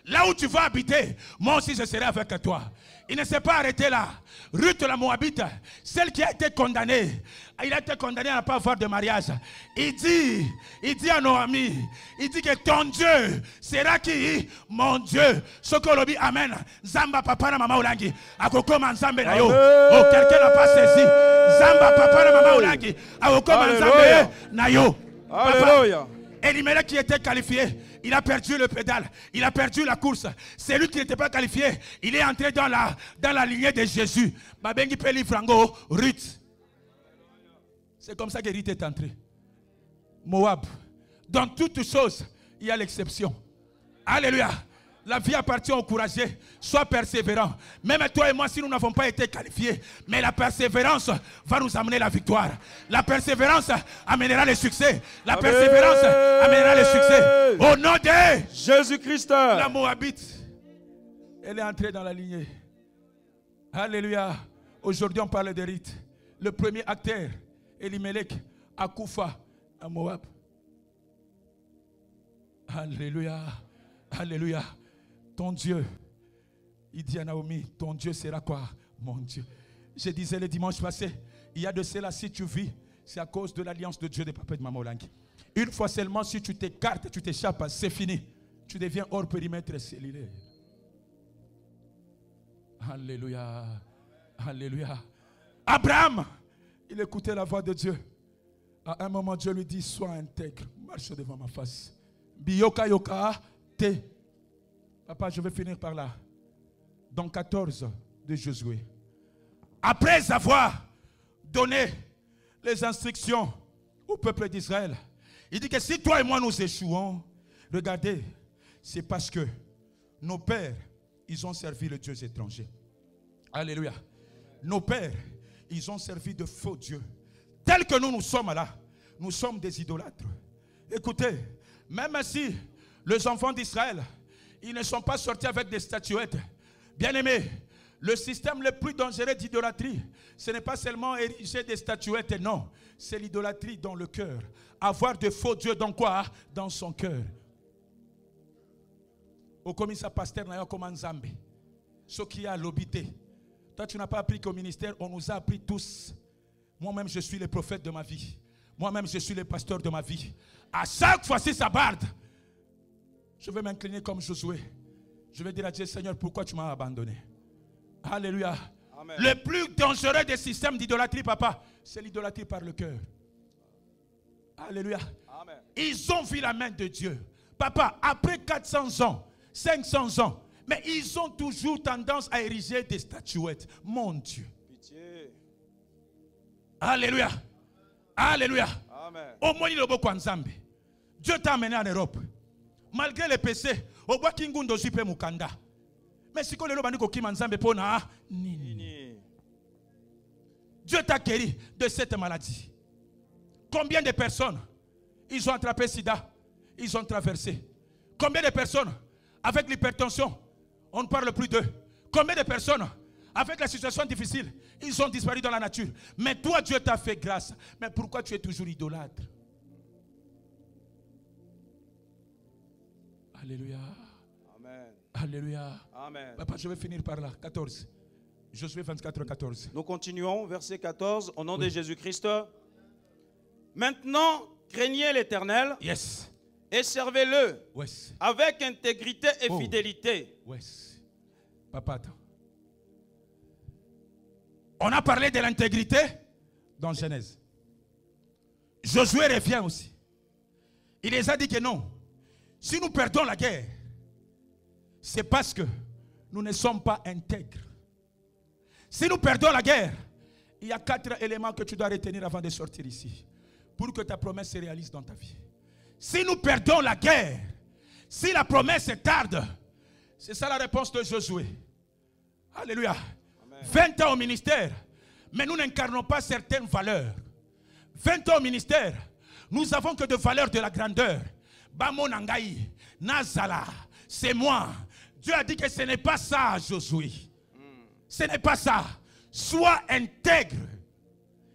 Speaker 1: Là où tu vas habiter, moi aussi je serai avec toi. Il ne s'est pas arrêté là. Ruth la Moabite, celle qui a été condamnée, il a été condamné à ne pas avoir de mariage. Il dit à Naomi, il dit que ton Dieu sera qui? Mon Dieu. Sokolobi amen. Zamba papa na mama ulangi. Akokoma nzambe na yo. Oh, quelqu'un n'a pas saisi. Zamba papa na mama ulangi. Akokoma nzambe na yo.
Speaker 2: Alléluia.
Speaker 1: Elimelech qui était qualifié, il a perdu le pédale, il a perdu la course. C'est lui qui n'était pas qualifié, il est entré dans la lignée de Jésus. Babengi Peli Frango, Ruth. C'est comme ça que Ruth est entré. Moab. Dans toutes choses, il y a l'exception. Alléluia. La vie appartient aux courageux. Sois persévérant. Même toi et moi, si nous n'avons pas été qualifiés, mais la persévérance va nous amener la victoire. La persévérance amènera le succès. La persévérance amènera le succès. Au nom de
Speaker 2: Jésus-Christ.
Speaker 1: La Moabite, elle est entrée dans la lignée. Alléluia. Aujourd'hui, on parle de Ruth. Le premier acteur, Elimelech, à Koufa, à Moab. Alléluia. Alléluia. Ton Dieu, il dit à Naomi, ton Dieu sera quoi? Mon Dieu. Je disais le dimanche passé, il y a de cela, si tu vis, c'est à cause de l'alliance de Dieu de Papa et de Maman Olangi. Une fois seulement, si tu t'écartes, tu t'échappes, c'est fini. Tu deviens hors périmètre cellulaire. Alléluia. Alléluia. Abraham, il écoutait la voix de Dieu. À un moment, Dieu lui dit, sois intègre, marche devant ma face. Biyoka yoka te. Papa, je vais finir par là. Dans 14 de Josué. Après avoir donné les instructions au peuple d'Israël, il dit que si toi et moi nous échouons, regardez, c'est parce que nos pères, ils ont servi le Dieu étranger. Alléluia. Nos pères, ils ont servi de faux dieux. Tels que nous sommes là, nous sommes des idolâtres. Écoutez, même si les enfants d'Israël, ils ne sont pas sortis avec des statuettes. Bien-aimés, le système le plus dangereux d'idolâtrie, ce n'est pas seulement ériger des statuettes, non. C'est l'idolâtrie dans le cœur. Avoir de faux dieux dans quoi? Dans son cœur. Au commissaire pasteur, n'a comme Nzambe. Ce qui a l'obité. Toi, tu n'as pas appris qu'au ministère, on nous a appris tous. Moi-même, je suis le prophète de ma vie. Moi-même, je suis le pasteur de ma vie. À chaque fois, si ça barde, je vais m'incliner comme Josué. Je vais dire à Dieu, Seigneur, pourquoi tu m'as abandonné? Alléluia. Amen. Le plus dangereux des systèmes d'idolâtrie, papa, c'est l'idolâtrie par le cœur. Alléluia. Amen. Ils ont vu la main de Dieu. Papa, après 400 ans, 500 ans, mais ils ont toujours tendance à ériger des statuettes. Mon Dieu. Pitié. Alléluia. Alléluia. Amen. Au moins, il est Nzambe. Dieu t'a amené en Europe. Malgré les péchés, au bois kingundo zipe mukanda. Mais si qu'on le bani ko kimanzambe pona nini. Dieu t'a guéri de cette maladie. Combien de personnes ils ont attrapé sida, ils ont traversé? Combien de personnes avec l'hypertension, on ne parle plus d'eux? Combien de personnes avec la situation difficile, ils ont disparu dans la nature? Mais toi, Dieu t'a fait grâce. Mais pourquoi tu es toujours idolâtre? Alléluia. Amen. Alléluia. Amen. Papa, je vais finir par là. 14. Josué 24, 14.
Speaker 2: Nous continuons, verset 14, au nom de Jésus-Christ. Maintenant, craignez l'Éternel.
Speaker 1: Yes.
Speaker 2: Et servez-le.
Speaker 1: Yes.
Speaker 2: Avec intégrité et fidélité.
Speaker 1: Yes. Papa, attends. On a parlé de l'intégrité dans Genèse. Josué revient aussi. Il les a dit que non. Si nous perdons la guerre, c'est parce que nous ne sommes pas intègres. Si nous perdons la guerre, il y a 4 éléments que tu dois retenir avant de sortir ici, pour que ta promesse se réalise dans ta vie. Si nous perdons la guerre, si la promesse tarde, c'est ça la réponse de Josué. Alléluia. Amen. 20 ans au ministère, mais nous n'incarnons pas certaines valeurs. 20 ans au ministère, nous avons que de valeurs de la grandeur. Bamonangaï, Nazala, c'est moi. Dieu a dit que ce n'est pas ça, Josué. Ce n'est pas ça. Sois intègre.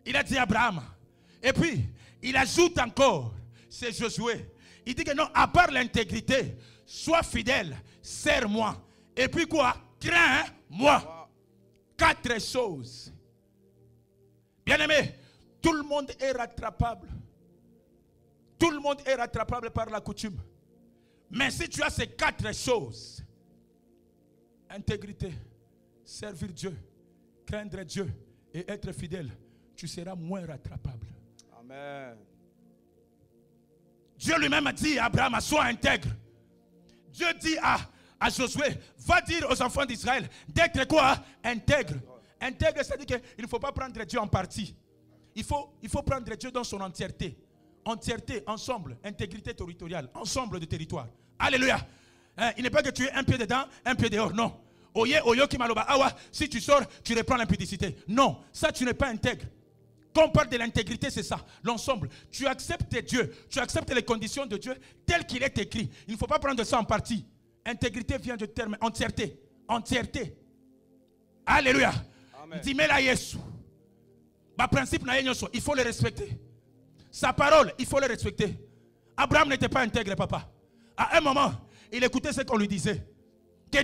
Speaker 1: Il a dit à Abraham. Et puis, il ajoute encore, c'est Josué. Il dit que non, à part l'intégrité, sois fidèle, sers-moi. Et puis quoi? Crains-moi. 4 choses. Bien-aimé, tout le monde est rattrapable. Tout le monde est rattrapable par la coutume. Mais si tu as ces 4 choses, intégrité, servir Dieu, craindre Dieu et être fidèle, tu seras moins rattrapable. Amen. Dieu lui-même a dit à Abraham, sois intègre. Dieu dit à Josué, va dire aux enfants d'Israël d'être quoi? Intègre. Intègre, c'est-à-dire qu'il ne faut pas prendre Dieu en partie. Il faut prendre Dieu dans son entièreté. Entièreté, ensemble, intégrité territoriale, ensemble de territoire. Alléluia. Il n'est pas que tu es un pied dedans, un pied dehors. Non. Oyo ki maloba awa, si tu sors, tu reprends l'impudicité. Non, ça tu n'es pas intègre. Quand on parle de l'intégrité, c'est ça, l'ensemble. Tu acceptes Dieu, tu acceptes les conditions de Dieu tel qu'il est écrit. Il ne faut pas prendre ça en partie. Intégrité vient du terme entièreté. Entièreté. Alléluia. Dis mais là Yesu. Bah principe na yenyoso, il faut le respecter. Sa parole, il faut le respecter. Abraham n'était pas intègre, papa. À un moment, il écoutait ce qu'on lui disait. Ce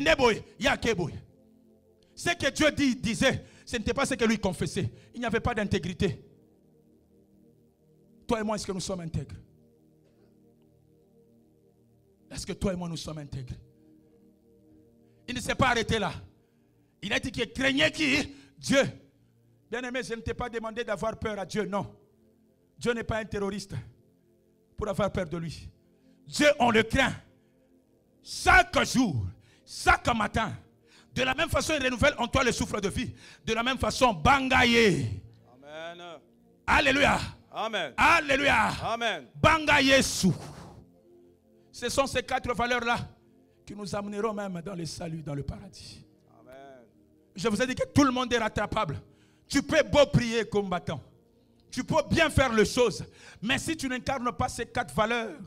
Speaker 1: que Dieu disait, ce n'était pas ce que lui confessait. Il n'y avait pas d'intégrité. Toi et moi, est-ce que nous sommes intègres? Est-ce que toi et moi, nous sommes intègres? Il ne s'est pas arrêté là. Il a dit qu'il craignait qui? Dieu. Bien-aimé, je ne t'ai pas demandé d'avoir peur à Dieu, non. Dieu n'est pas un terroriste pour avoir peur de lui. Dieu, on le craint. Chaque jour, chaque matin. De la même façon, il renouvelle en toi le souffle de vie. De la même façon, bangaye.
Speaker 2: Amen.
Speaker 1: Alléluia.
Speaker 2: Amen.
Speaker 1: Alléluia.
Speaker 2: Amen.
Speaker 1: Bangaye sou. Ce sont ces 4 valeurs-là qui nous amèneront même dans le salut, dans le paradis.
Speaker 2: Amen.
Speaker 1: Je vous ai dit que tout le monde est rattrapable. Tu peux beau prier combattant. Tu peux bien faire les choses. Mais si tu n'incarnes pas ces 4 valeurs,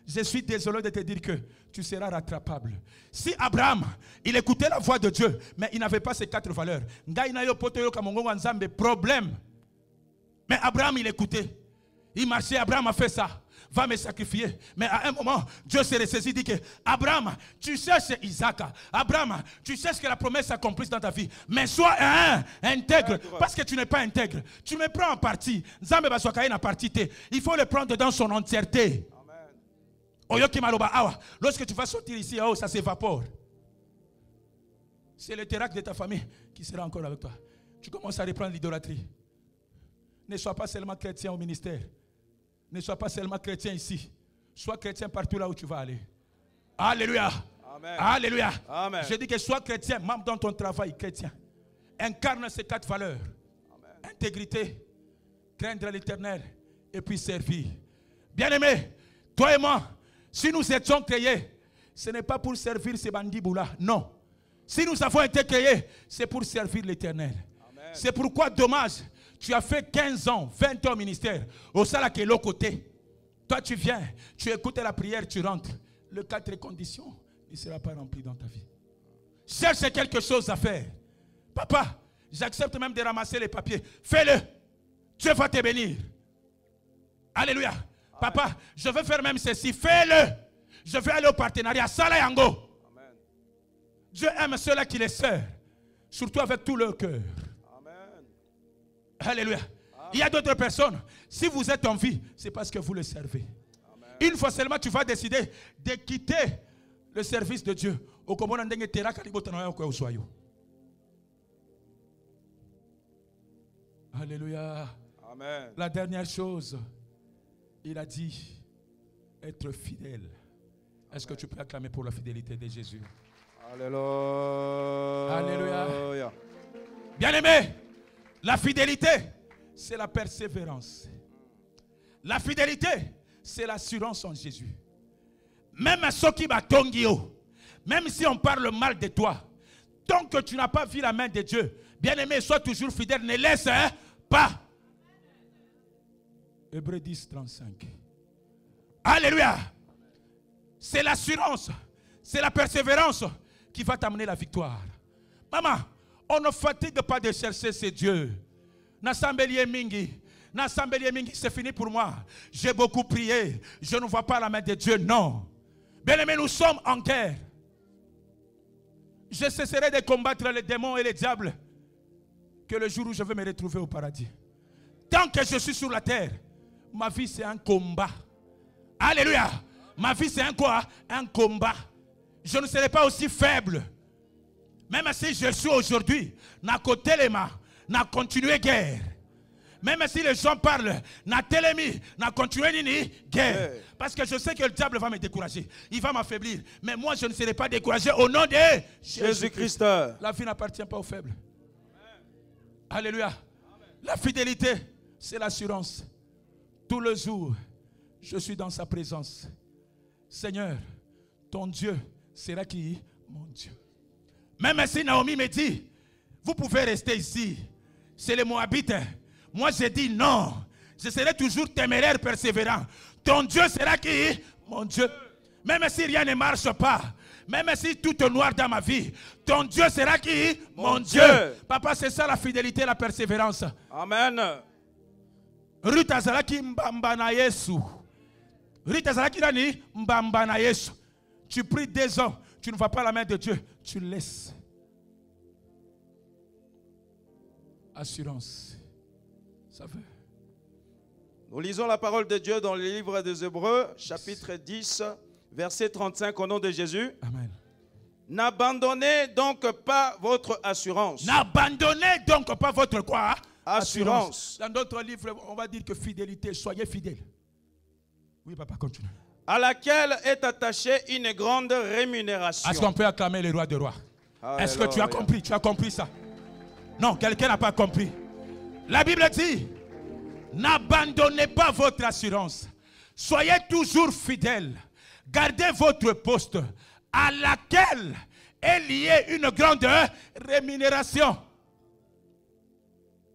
Speaker 1: je suis désolé de te dire que tu seras rattrapable. Si Abraham, il écoutait la voix de Dieu, mais il n'avait pas ces 4 valeurs. Problème. Mais Abraham, il écoutait. Il marchait, Abraham a fait ça. Va me sacrifier. Mais à un moment, Dieu s'est ressaisi, dit que Abraham, tu cherches Isaac. Abraham, tu cherches que la promesse s'accomplisse dans ta vie. Mais sois intègre. Parce que tu n'es pas intègre. Tu me prends en partie. Il faut le prendre dans son entièreté. Lorsque tu vas sortir ici, ça s'évapore. C'est le terrain de ta famille qui sera encore avec toi. Tu commences à reprendre l'idolâtrie. Ne sois pas seulement chrétien au ministère. Ne sois pas seulement chrétien ici. Sois chrétien partout là où tu vas aller. Alléluia.
Speaker 2: Amen.
Speaker 1: Alléluia.
Speaker 2: Amen.
Speaker 1: Je dis que sois chrétien, même dans ton travail chrétien. Incarne ces 4 valeurs. Amen. Intégrité, craindre l'Éternel et puis servir. Bien-aimé, toi et moi, si nous étions créés, ce n'est pas pour servir ces bandits-là. Non. Si nous avons été créés, c'est pour servir l'Éternel. C'est pourquoi, dommage, tu as fait 15 ans, 20 ans au ministère. Au salaire qui est l'autre côté. Toi, tu viens, tu écoutes la prière, tu rentres. Le 4 conditions ne sera pas rempli dans ta vie. Cherche quelque chose à faire. Papa, j'accepte même de ramasser les papiers. Fais-le. Dieu va te bénir. Alléluia. Papa, je veux faire même ceci. Fais-le. Je vais aller au partenariat. Salayango. Dieu aime ceux-là qui les servent. Surtout avec tout leur cœur. Amen. Alléluia. Amen. Il y a d'autres personnes. Si vous êtes en vie, c'est parce que vous le servez. Amen. Une fois seulement, tu vas décider de quitter le service de Dieu. Alléluia. Amen. La dernière chose, il a dit être fidèle. Est-ce que tu peux acclamer pour la fidélité de Jésus?
Speaker 2: Alléluia.
Speaker 1: Alléluia. Bien-aimé, la fidélité, c'est la persévérance. La fidélité, c'est l'assurance en Jésus. Même si on parle mal de toi, tant que tu n'as pas vu la main de Dieu, bien-aimé, sois toujours fidèle, ne laisse pas. Hébreux 10, 35. Alléluia. C'est l'assurance, c'est la persévérance qui va t'amener la victoire. Maman, on ne fatigue pas de chercher ce Dieu. Nasambelier mingi, c'est fini pour moi. J'ai beaucoup prié, je ne vois pas la main de Dieu. Non. Bien-aimés, nous sommes en guerre. Je cesserai de combattre les démons et les diables que le jour où je vais me retrouver au paradis. Tant que je suis sur la terre, ma vie c'est un combat. Alléluia. Ma vie c'est un quoi? Un combat. Je ne serai pas aussi faible. Même si je suis aujourd'hui, n'a côté les mains, n'a continué guerre. Même si les gens parlent, n'a télémi, n'a continué ni guerre. Parce que je sais que le diable va me décourager. Il va m'affaiblir. Mais moi, je ne serai pas découragé au nom de
Speaker 2: Jésus-Christ.
Speaker 1: La vie n'appartient pas aux faibles. Alléluia. La fidélité, c'est l'assurance. Tout le jour, je suis dans sa présence. Seigneur, ton Dieu sera qui? Mon Dieu. Même si Naomi me dit, vous pouvez rester ici. C'est les Moabites. Moi, j'ai dit non. Je serai toujours téméraire, persévérant. Ton Dieu sera qui? Mon Dieu. Même si rien ne marche pas, même si tout est noir dans ma vie, ton Dieu sera qui? Mon Dieu. Papa, c'est ça la fidélité, la persévérance.
Speaker 2: Amen.
Speaker 1: Ruth azalaki mbamba na Yesu. Ruth azalaki nani? Mbamba na Yesu. Tu pries 2 ans, tu ne vois pas la main de Dieu, tu laisses. Assurance. Ça fait.
Speaker 2: Nous lisons la parole de Dieu dans le livre des Hébreux, chapitre 10, verset 35, au nom de Jésus.
Speaker 1: Amen.
Speaker 2: N'abandonnez donc pas votre assurance.
Speaker 1: N'abandonnez donc pas votre quoi?
Speaker 2: Assurance.
Speaker 1: Dans d'autres livres, on va dire que fidélité, soyez fidèles. Oui, papa, continue.
Speaker 2: À laquelle est attachée une grande rémunération.
Speaker 1: Est-ce qu'on peut acclamer le roi des rois? Est-ce que tu as compris? Tu as compris ça? Non, quelqu'un n'a pas compris. La Bible dit, n'abandonnez pas votre assurance. Soyez toujours fidèles. Gardez votre poste à laquelle est liée une grande rémunération.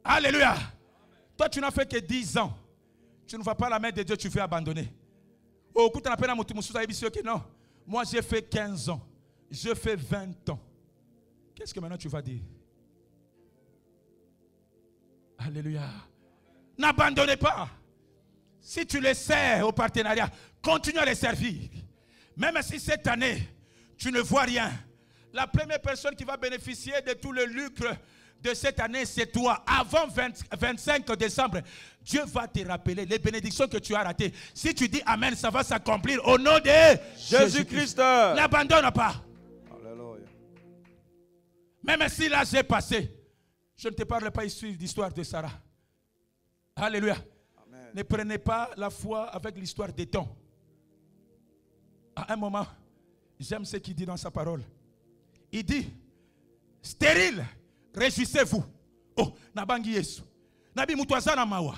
Speaker 1: Alléluia. Toi, tu n'as fait que 10 ans. Tu ne vois pas la main de Dieu, tu veux abandonner. Oh, écoute, non. Moi, j'ai fait 15 ans. Je fais 20 ans. Qu'est-ce que maintenant tu vas dire? Alléluia. N'abandonnez pas. Si tu les sers au partenariat, continue à les servir. Même si cette année, tu ne vois rien. La première personne qui va bénéficier de tout le lucre de cette année, c'est toi. Avant 25 décembre, Dieu va te rappeler les bénédictions que tu as ratées. Si tu dis Amen, ça va s'accomplir au nom de
Speaker 2: Jésus-Christ.
Speaker 1: N'abandonne pas.
Speaker 2: Alléluia.
Speaker 1: Même si l'âge est passé, je ne te parle pas ici d'histoire de Sarah. Alléluia. Amen. Ne prenez pas la foi avec l'histoire des temps. À un moment, j'aime ce qu'il dit dans sa parole. Il dit, stérile, réjouissez-vous. Oh, nabangi Yesu. Nabi mutu azana mawa.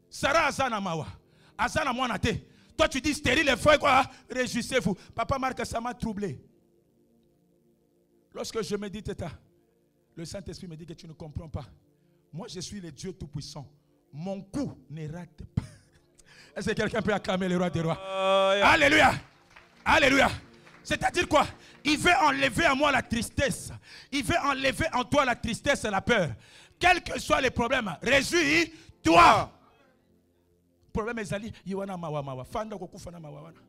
Speaker 1: Sarah azana mawa. Azana mwanate. Toi tu dis stérile et foi quoi? Réjouissez-vous. Papa Marc, ça m'a troublé. Lorsque je médite, le Saint-Esprit me dit que tu ne comprends pas. Moi, je suis le Dieu Tout-Puissant. Mon coup ne rate pas. Est-ce que quelqu'un peut acclamer le roi des rois? Alléluia. Alléluia. C'est-à-dire quoi? Il veut enlever à moi la tristesse. Il veut enlever en toi la tristesse et la peur. Quels que soient les problèmes, réjouis-toi. Problème est ali, Yoana mawa mawa. Fanda kokufana mawa wana.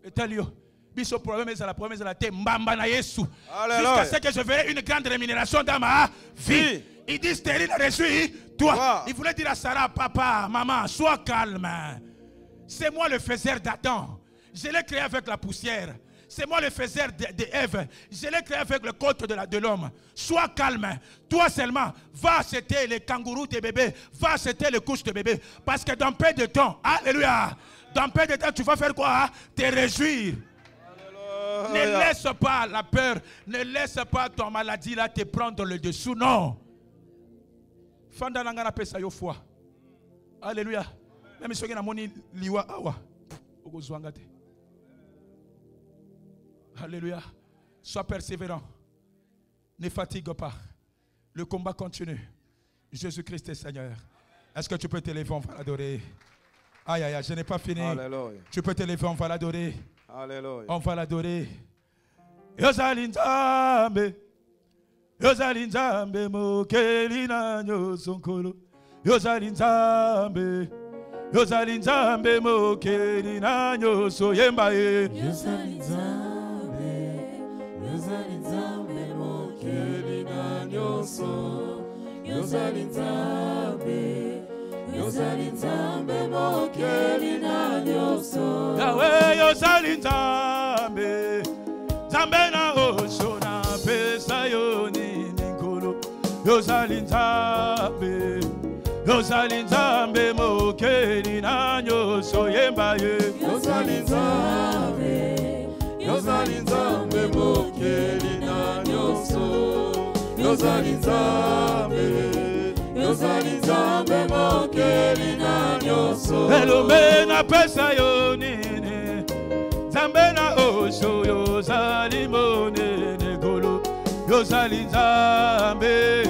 Speaker 1: Etalio. Biso problème est la promesse de la terre. Mbamba na Yesu. Jusqu'à ce que je verrai une grande rémunération dans ma vie. Il dit stérile, réjouis-toi. Il voulait dire à Sarah, papa, maman, sois calme. C'est moi le faiseur d'Adam. Je l'ai créé avec la poussière. C'est moi le faiseur d'Ève. Je l'ai créé avec le côte de l'homme. Sois calme. Toi seulement, va acheter les kangourous de bébés. Va acheter les couches de bébés. Parce que dans peu de temps, alléluia, dans peu de temps, tu vas faire quoi? Te réjouir. Ne laisse pas la peur, ne laisse pas ton maladie là te prendre le dessous. Non. Fanda nanga na pesa yo foi. Alléluia. Même si on a moni liwa awa. Ogozwangate. Alléluia. Sois persévérant. Ne fatigue pas. Le combat continue. Jésus-Christ est Seigneur. Est-ce que tu peux te lever, on va l'adorer. Aïe, aïe, aïe, je n'ai pas fini.
Speaker 2: Alléluia.
Speaker 1: Tu peux te lever, on va l'adorer.
Speaker 2: Alléluia.
Speaker 1: On va l'adorer. Yozali Nzambe. Yozali Nzambe mokeli na nyosonkolo. Yozali Nzambe. Yozali Nzambe mokeli na nyoso yemba ye.
Speaker 3: Yozali Nzambe. Yozali Nzambe mokeli na nyoso. Yozali Nzambe. Yozali Nzambe mokeli na nyoso.
Speaker 1: Yahweh Yozali Nzambe. Nzambe na osho na pesa yo ni nkolo. Yozali Nzambe. Yozali Nzambe mokeli na nyoso yemba ye.
Speaker 3: Yozali Nzambe, Yozali Nzambe mokeli na nyoso. Yozali Nzambe, Yozali Nzambe mokeli na nyoso.
Speaker 1: Elombe na pesa yo nini, Nzambe na osho yozali monene golo. Yozali Nzambe,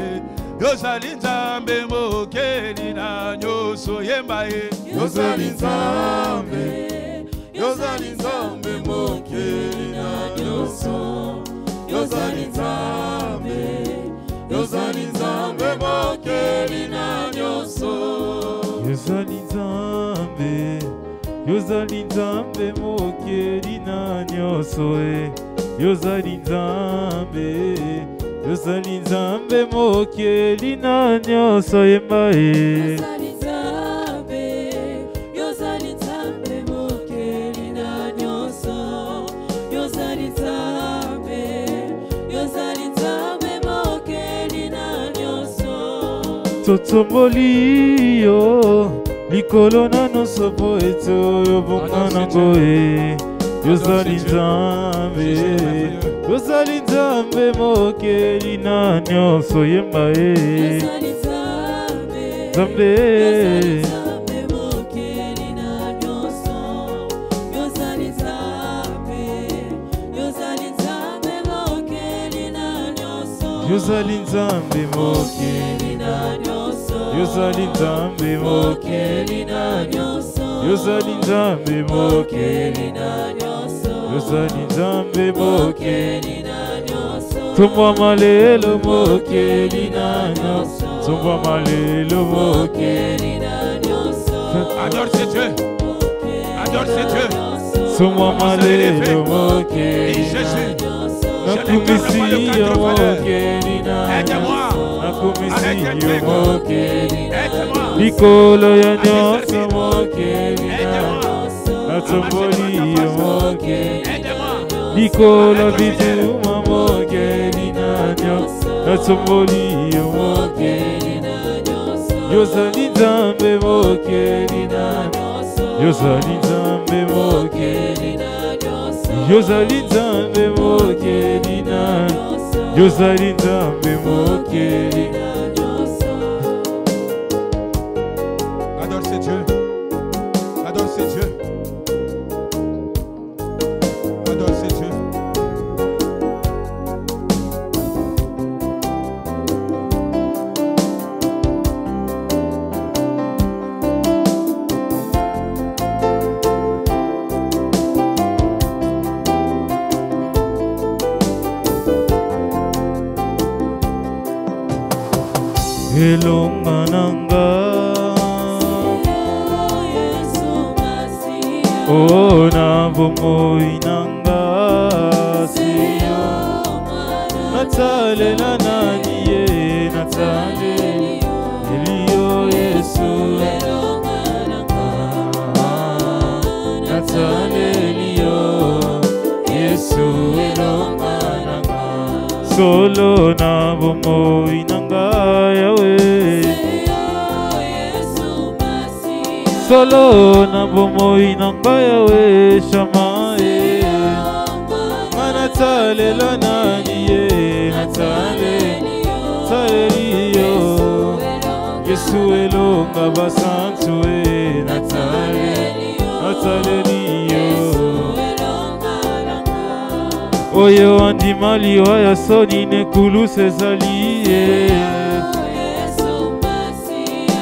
Speaker 1: Yozali Nzambe mokeli na nyoso yemba ye.
Speaker 3: Yozali Nzambe, Yozali Nzambe mokeli na nyoso. Yozali Nzambe, Yozali Nzambe mokeli na nyoso.
Speaker 4: Yozali Nzambe, Yozali Nzambe mokeli na nyoso. Yozali Nzambe, Yozali Nzambe mokeli na nyoso yemba ye.
Speaker 3: Yozali Nzambe, Yozali Nzambe mokeli na nyoso. Yozali Nzambe, Yozali Nzambe mokeli na nyoso.
Speaker 4: Totomboli yo likolo na noso po eto yobonga nango e. Yozali Nzambe, Yozali Nzambe mokeli na nyoso yemba e.
Speaker 3: Yozali Nzambe,
Speaker 4: Nzambe,
Speaker 3: Yozali Nzambe mokeli na nyoso. Yozali Nzambe, Yozali Nzambe mokeli na nyoso.
Speaker 4: Yozali Nzambe mokeli
Speaker 3: na nyoso.
Speaker 4: Yozali Nzambe mokeli
Speaker 3: na nyoso.
Speaker 4: Yozali Nzambe mokeli
Speaker 3: na nyoso.
Speaker 4: Yozali Nzambe mokeli
Speaker 3: na nyoso.
Speaker 4: Tumba malelo mokeli na nyoso. Tumba malelo mokeli
Speaker 3: na nyoso.
Speaker 1: Adore ce Dieu. Adore ce Dieu.
Speaker 4: Tumba malelo mokeli nakumisi yo mokeli na nakumisi yo mokeli likolo ya nyoso mokeli na tomboli yo mokeli likolo bituma mokeli na nyoso na tomboli yo mokeli Yozali Nzambe mokeli na Yozali Nzambe mokeli Yozali Nzambe mokeli na Yozali Nzambe mokeli.
Speaker 1: Adore ce Dieu. Adore ce Dieu. Adore ce Dieu.
Speaker 4: Elonga nanga o na bomoi nanga siyo natale la nani ye natale eliyo Yesu natale eliyo Yesu elonga nanga solo na bomoi nanga Yahweh solo na bomoi nanga Yahweh Shamae manatale la nani ye natale taleliyo Yesu elonga basantu e natale nataleliyo oyo andimali waya soni nekulu sezali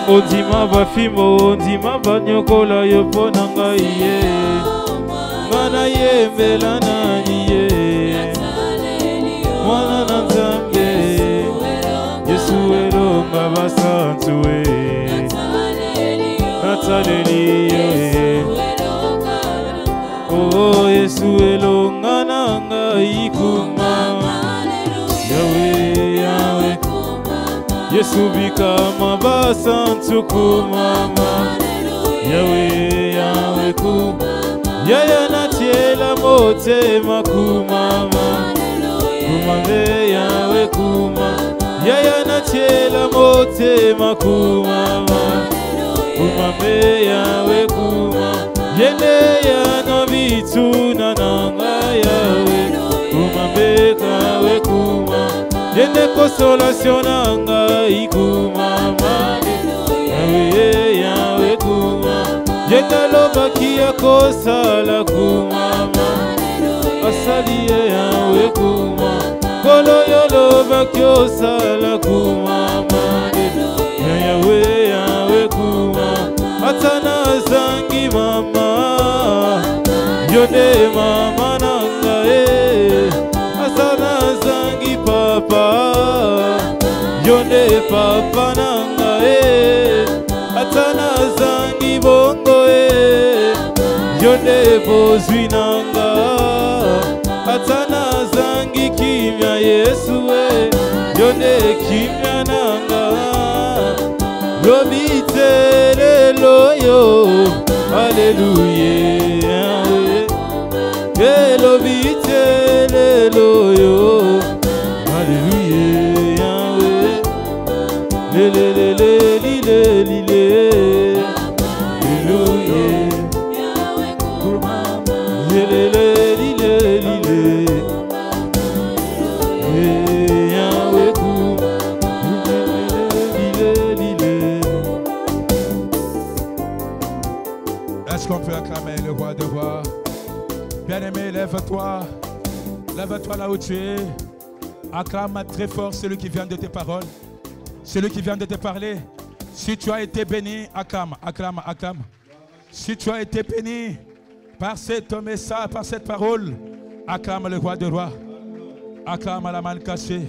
Speaker 4: ondima bafimbo ondima banyokola yo mpo na ngai ye ngana yembela nani ye mwana na Nzambe Yesu elonga basantu e nataleliyo oh Yesu elonga na ngai kumama Yahweh Yahweh Yesu bikama basantu kumama Yahweh Yahweh kumama Yaya natiela motema kumama Kumame Yahweh kumama Yaya natiela motema kumama Kumame yawe kuma Yene yana vituna nanga yawe Kumame kawe kuma Yene consolation nanga ikumama Yawe yawe kuma Yena loba kia kosala kumama Asaliye yawe kuma Kolo yoloba kyo sala kumama Yawe yawe kuma Atana zangi mama Yone mama nanga Atana zangi papa Yone papa nanga Atana zangi bongo Yone bozwi nanga Atana zangi kimya Yesu Yone kimya nanga Lobite leloyo Hallelujah Lobite leloyo Hallelujah Lele
Speaker 1: Est-ce qu'on peut acclamer le roi de roi? Bien-aimé, lève-toi. Lève-toi là où tu es. Acclame très fort celui qui vient de tes paroles. Celui qui vient de te parler. Si tu as été béni, acclame, acclame, acclame. Si tu as été béni par cet message, par cette parole, acclame le roi de roi. Acclame à la main cachée.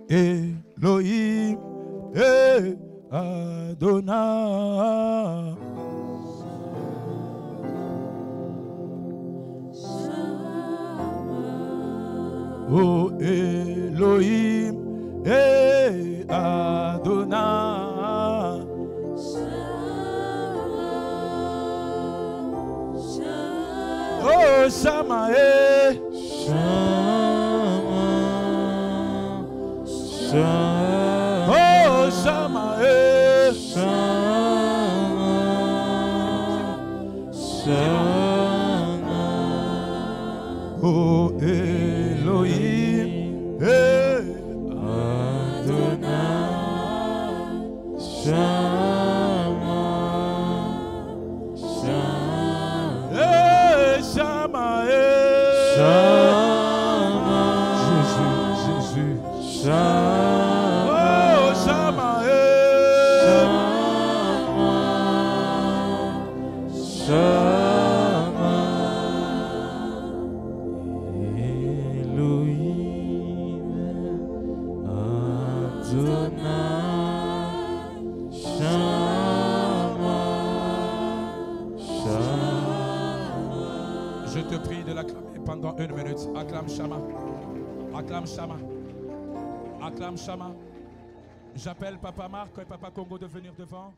Speaker 1: Elohim, Adonai. Oh Elohim, Adonai. Oh Shama,
Speaker 4: Shama, Shama.
Speaker 1: Oh Shama,
Speaker 4: Shama, Shama.
Speaker 1: Oh Elohim,
Speaker 4: Adonai. Shama, Shama.
Speaker 1: Shama,
Speaker 4: Shama.
Speaker 1: Jésus,
Speaker 4: Shama.
Speaker 1: oh Shama,
Speaker 4: Shama. Elohim, Adonai. Shama, Shama.
Speaker 1: Je te prie de l'acclamer pendant 1 minute. Acclame Shama. Acclame Shama. Acclame Shama. J'appelle Papa Marc et Papa Congo de venir devant.